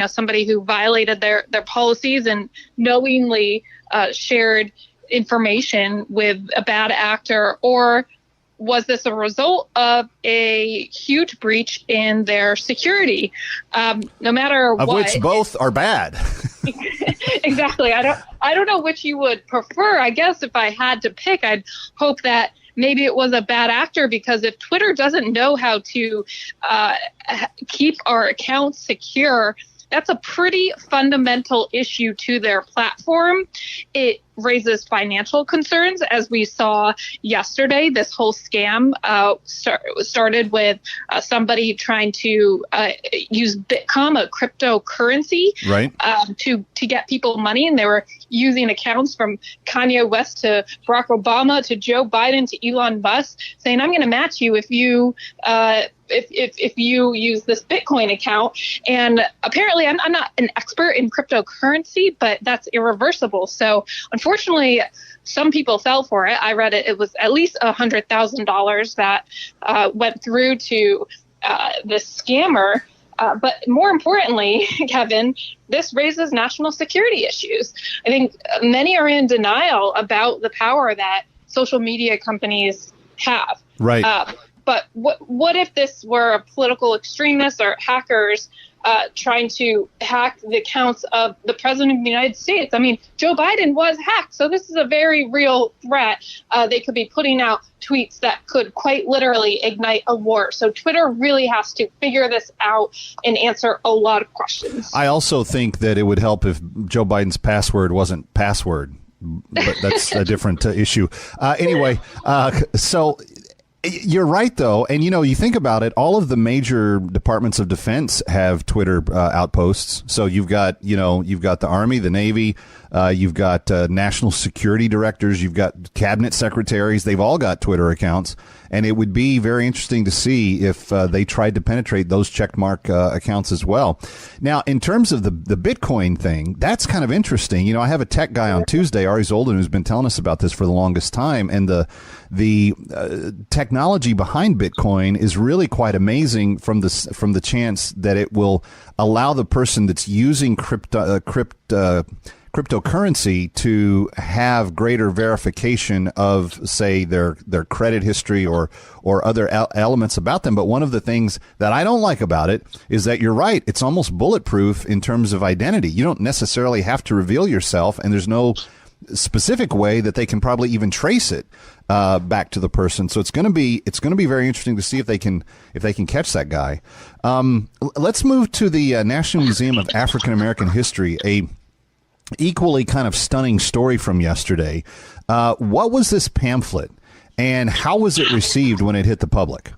somebody who violated their policies and knowingly shared information with a bad actor, or was this a result of a huge breach in their security? No matter what, of which both are bad. Exactly. I don't know which you would prefer. I guess if I had to pick, I'd hope that maybe it was a bad actor, because if Twitter doesn't know how to keep our accounts secure, that's a pretty fundamental issue to their platform. It raises financial concerns, as we saw yesterday. This whole scam started with somebody trying to use Bitcoin, a cryptocurrency, right, to get people money, and they were using accounts from Kanye West to Barack Obama to Joe Biden to Elon Musk, saying, "I'm going to match you if you if you use this Bitcoin account." And apparently, I'm not an expert in cryptocurrency, but that's irreversible. So unfortunately, some people fell for it. I read it was at least $100,000 that went through to this scammer. But more importantly, Kevin, this raises national security issues. I think many are in denial about the power that social media companies have. Right. But what if this were a political extremist or hackers trying to hack the accounts of the president of the United States? I mean, Joe Biden was hacked, so this is a very real threat. They could be putting out tweets that could quite literally ignite a war. So Twitter really has to figure this out and answer a lot of questions. I also think that it would help if Joe Biden's password wasn't password, but that's a different issue. Anyway, so you're right, though. And, you think about it, all of the major departments of defense have Twitter outposts. So you've got the Army, the Navy, you've got national security directors, you've got cabinet secretaries. They've all got Twitter accounts. And it would be very interesting to see if they tried to penetrate those checkmark accounts as well. Now, in terms of the Bitcoin thing, that's kind of interesting. I have a tech guy on Tuesday, Ari Zolden, who's been telling us about this for the longest time. And the technology behind Bitcoin is really quite amazing from the chance that it will allow the person that's using cryptocurrency to have greater verification of, say, their credit history or other elements about them. But one of the things that I don't like about it is that you're right. It's almost bulletproof in terms of identity. You don't necessarily have to reveal yourself, and there's no specific way that they can probably even trace it back to the person. So it's going to be very interesting to see if they can catch that guy. Let's move to the National Museum of African American History, a equally kind of stunning story from yesterday. What was this pamphlet, and how was it received when it hit the public?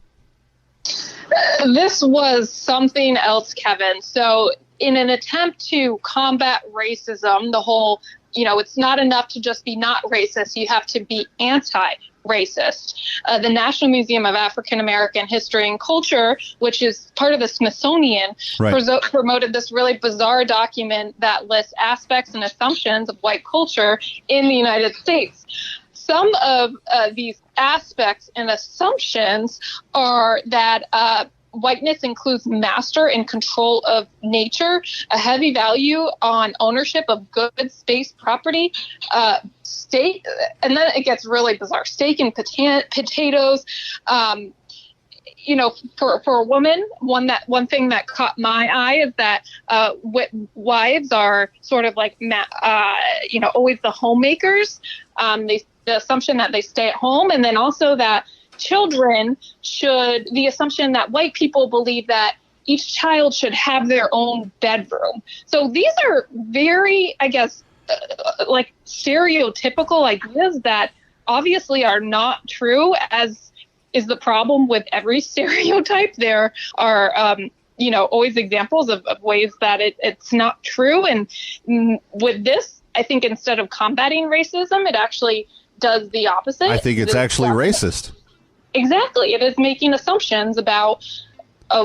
This was something else, Kevin. So in an attempt to combat racism, the whole, it's not enough to just be not racist. You have to be anti-racist. The National Museum of African American History and Culture, which is part of the Smithsonian, right, promoted this really bizarre document that lists aspects and assumptions of white culture in the United States. Some of these aspects and assumptions are that whiteness includes master and control of nature, a heavy value on ownership of goods, space, property, steak, and then it gets really bizarre. Steak and potatoes. For a woman, one thing that caught my eye is that wives are sort of like always the homemakers. The assumption that they stay at home, and then also that children the assumption that white people believe that each child should have their own bedroom. So these are very, I guess, like stereotypical ideas that obviously are not true, as is the problem with every stereotype. There are, always examples of ways that it's not true. And with this, I think instead of combating racism, it actually does the opposite. I think it's actually racist. Exactly. It is making assumptions about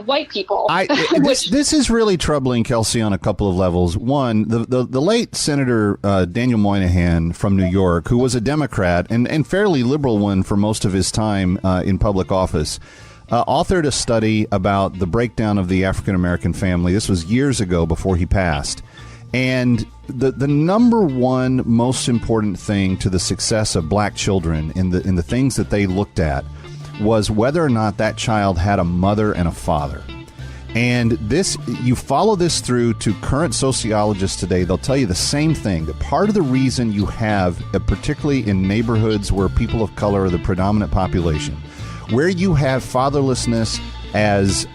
white people. This is really troubling, Kelsey, on a couple of levels. One, the late Senator Daniel Moynihan from New York, who was a Democrat and fairly liberal one for most of his time in public office, authored a study about the breakdown of the African-American family. This was years ago before he passed. And the number one most important thing to the success of black children in the things that they looked at was whether or not that child had a mother and a father. And this, you follow this through to current sociologists today, they'll tell you the same thing, that part of the reason you have, particularly in neighborhoods where people of color are the predominant population, where you have fatherlessness as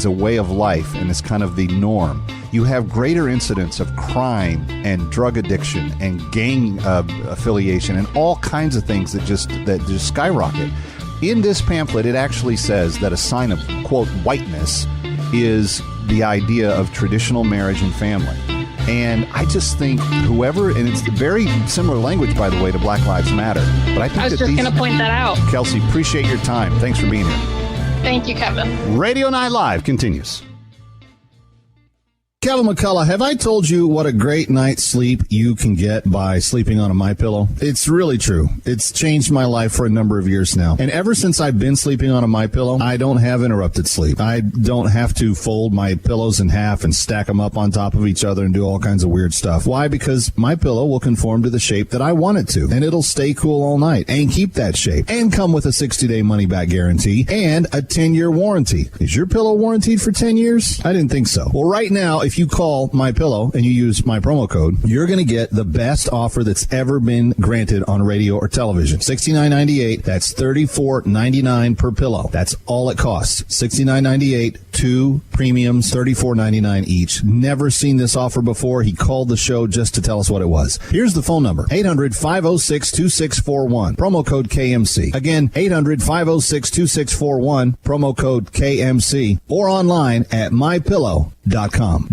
a way of life and as kind of the norm, you have greater incidence of crime and drug addiction and gang affiliation and all kinds of things that just skyrocket. In this pamphlet, it actually says that a sign of, quote, whiteness is the idea of traditional marriage and family. And I just think whoever, and it's very similar language, by the way, to Black Lives Matter. But I think I was just going to point that out. Kelsey, appreciate your time. Thanks for being here. Thank you, Kevin. Radio Night Live continues. Kevin McCullough, have I told you what a great night's sleep you can get by sleeping on a MyPillow? It's really true. It's changed my life for a number of years now. And ever since I've been sleeping on a MyPillow, I don't have interrupted sleep. I don't have to fold my pillows in half and stack them up on top of each other and do all kinds of weird stuff. Why? Because MyPillow will conform to the shape that I want it to. And it'll stay cool all night and keep that shape. And come with a 60-day money-back guarantee and a 10-year warranty. Is your pillow warranted for 10 years? I didn't think so. Well, right now, if you call MyPillow and you use my promo code, you're going to get the best offer that's ever been granted on radio or television. $69.98. That's $34.99 per pillow. That's all it costs. $69.98, 2 premiums, $34.99 each. Never seen this offer before. He called the show just to tell us what it was. Here's the phone number, 800-506-2641. Promo code KMC. Again, 800-506-2641. Promo code KMC. Or online at mypillow.com.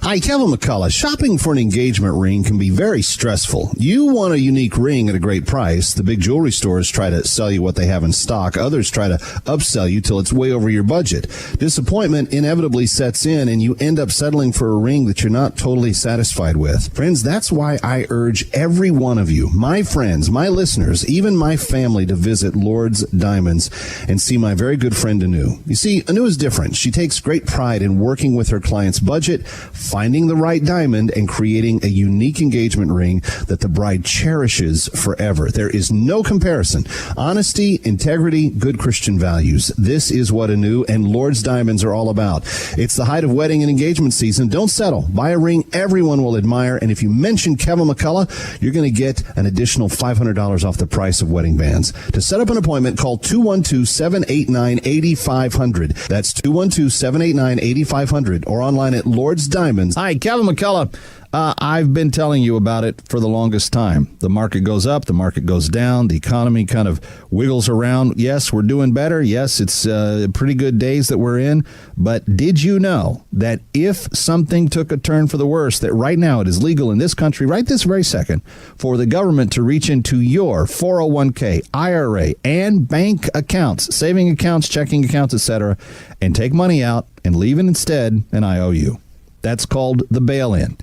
Hi, Kevin McCullough. Shopping for an engagement ring can be very stressful. You want a unique ring at a great price. The big jewelry stores try to sell you what they have in stock. Others try to upsell you till it's way over your budget. Disappointment inevitably sets in, and you end up settling for a ring that you're not totally satisfied with. Friends, that's why I urge every one of you, my friends, my listeners, even my family, to visit Lord's Diamonds and see my very good friend Anu. You see, Anu is different. She takes great pride in working with her client's budget, finding the right diamond, and creating a unique engagement ring that the bride cherishes forever. There is no comparison. Honesty, integrity, good Christian values. This is what Anu and Lord's Diamonds are all about. It's the height of wedding and engagement season. Don't settle. Buy a ring everyone will admire, and if you mention Kevin McCullough, you're going to get an additional $500 off the price of wedding bands. To set up an appointment, call 212-789-8500. That's 212-789-8500, or online at Lord's Diamonds. Hi, Kevin McCullough. I've been telling you about it for the longest time. The market goes up, the market goes down, the economy kind of wiggles around. Yes, we're doing better. Yes, it's pretty good days that we're in. But did you know that if something took a turn for the worse, that right now it is legal in this country, right this very second, for the government to reach into your 401k, IRA, and bank accounts, saving accounts, checking accounts, etc., and take money out and leave it instead an IOU? That's called the bail-in.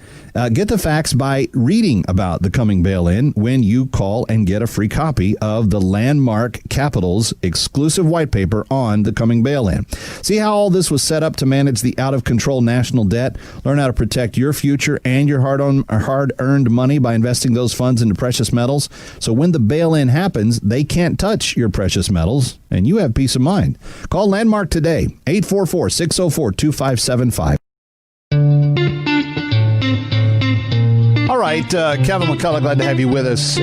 Get the facts by reading about the coming bail-in when you call and get a free copy of the Landmark Capital's exclusive white paper on the coming bail-in. See how all this was set up to manage the out-of-control national debt? Learn how to protect your future and your hard-earned money by investing those funds into precious metals. So when the bail-in happens, they can't touch your precious metals, and you have peace of mind. Call Landmark today, 844-604-2575. All right, Kevin McCullough, glad to have you with us.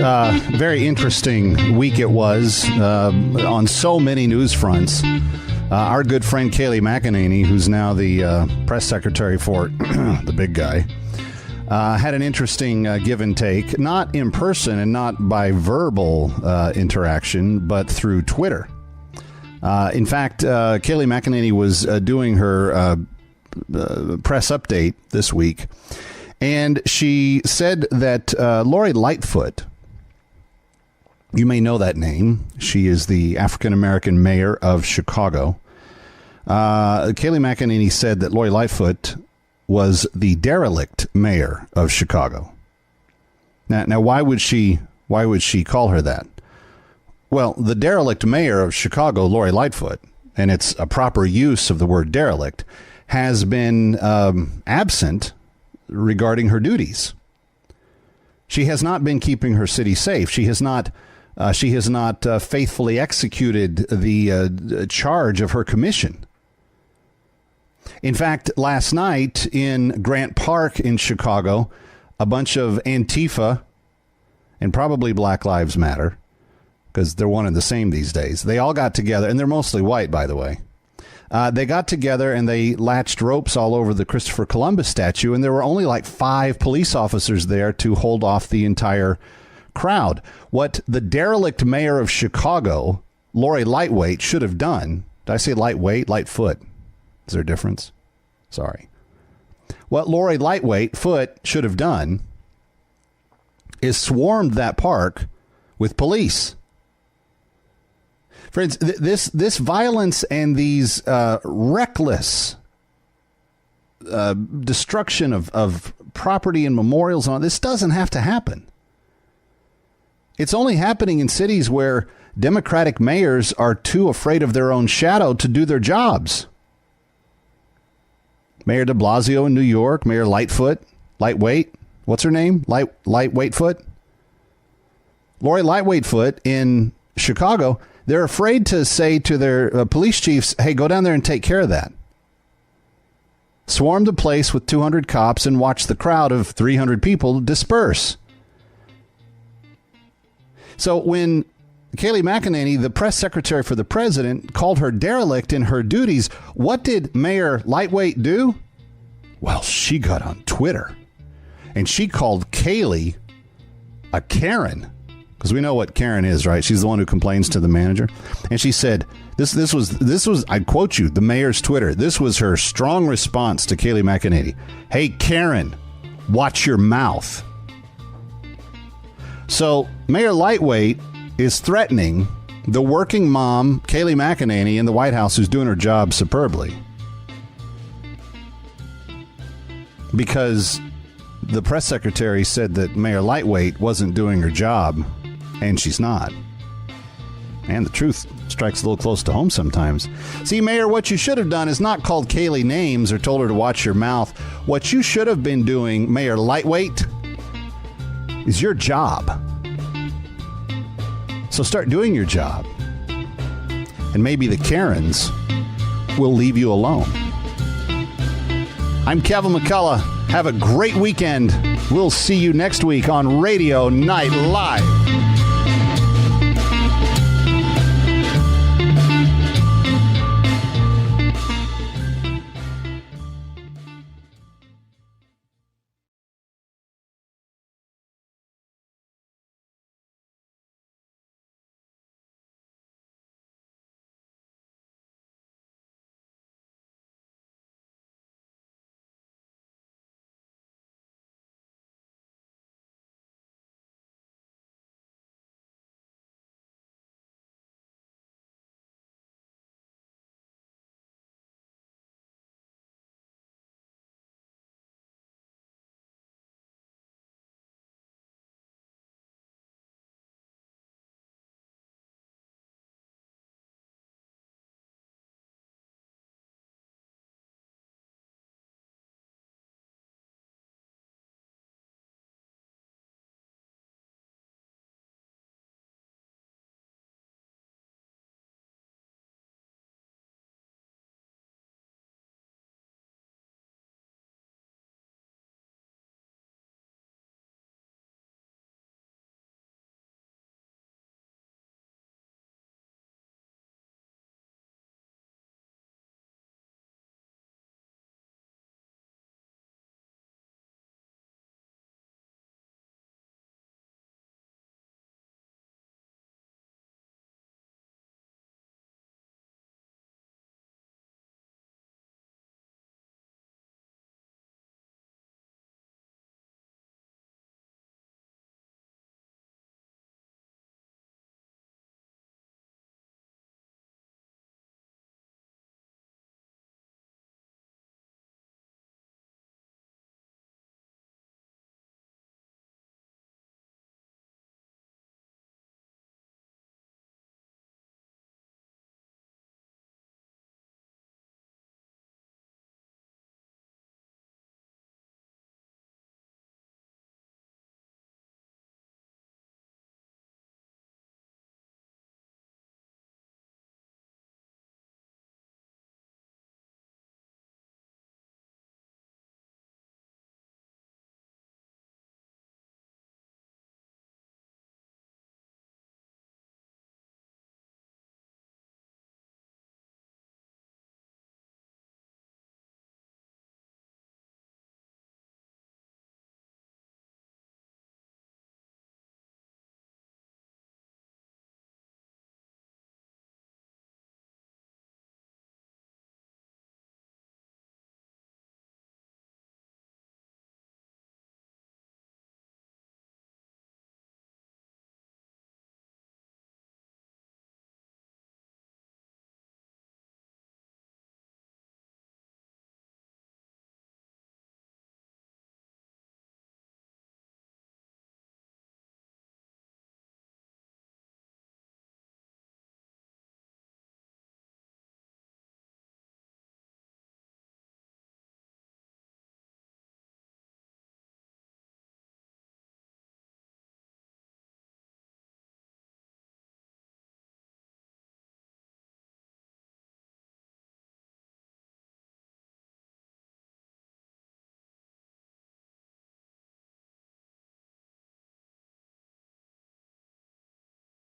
Very interesting week it was on so many news fronts. Our good friend Kaeley McEnany, who's now the press secretary for the big guy, had an interesting give and take, not in person and not by verbal interaction, but through Twitter. In fact, Kaeley McEnany was doing her press update this week, and she said that Lori Lightfoot, you may know that name. She is the African-American mayor of Chicago. Kaeley McEnany said that Lori Lightfoot was the derelict mayor of Chicago. Now, why would she call her that? Well, the derelict mayor of Chicago, Lori Lightfoot, and it's a proper use of the word derelict, has been absent regarding her duties. She has not been keeping her city safe. She has not faithfully executed the charge of her commission. In fact, last night in Grant Park in Chicago, a bunch of Antifa and probably Black Lives Matter, because they're one and the same these days, they all got together, and they're mostly white, by the way. They got together and they latched ropes all over the Christopher Columbus statue, and there were only like 5 police officers there to hold off the entire crowd. What the derelict mayor of Chicago, Lori Lightweight, should have done. Did I say lightweight? Lightfoot. Is there a difference? Sorry. What Lori Lightfoot should have done is swarmed that park with police. Friends, this violence and these reckless destruction of property and memorials and all this doesn't have to happen. It's only happening in cities where Democratic mayors are too afraid of their own shadow to do their jobs. Mayor de Blasio in New York, Mayor Lightweight, what's her name? Lightweightfoot? Lori Lightweightfoot in Chicago. They're afraid to say to their police chiefs, hey, go down there and take care of that. Swarm the place with 200 cops and watch the crowd of 300 people disperse. So when Kayleigh McEnany, the press secretary for the president, called her derelict in her duties, what did Mayor Lightweight do? Well, she got on Twitter and she called Kaeley a Karen. Because we know what Karen is, right? She's the one who complains to the manager. And she said, this was, I quote you, the mayor's Twitter. This was her strong response to Kayleigh McEnany. Hey, Karen, watch your mouth. So Mayor Lightweight is threatening the working mom, Kayleigh McEnany, in the White House, who's doing her job superbly. Because the press secretary said that Mayor Lightweight wasn't doing her job. And she's not. And the truth strikes a little close to home sometimes. See, Mayor, what you should have done is not called Kaeley names or told her to watch your mouth. What you should have been doing, Mayor Lightweight, is your job. So start doing your job. And maybe the Karens will leave you alone. I'm Kevin McCullough. Have a great weekend. We'll see you next week on Radio Night Live.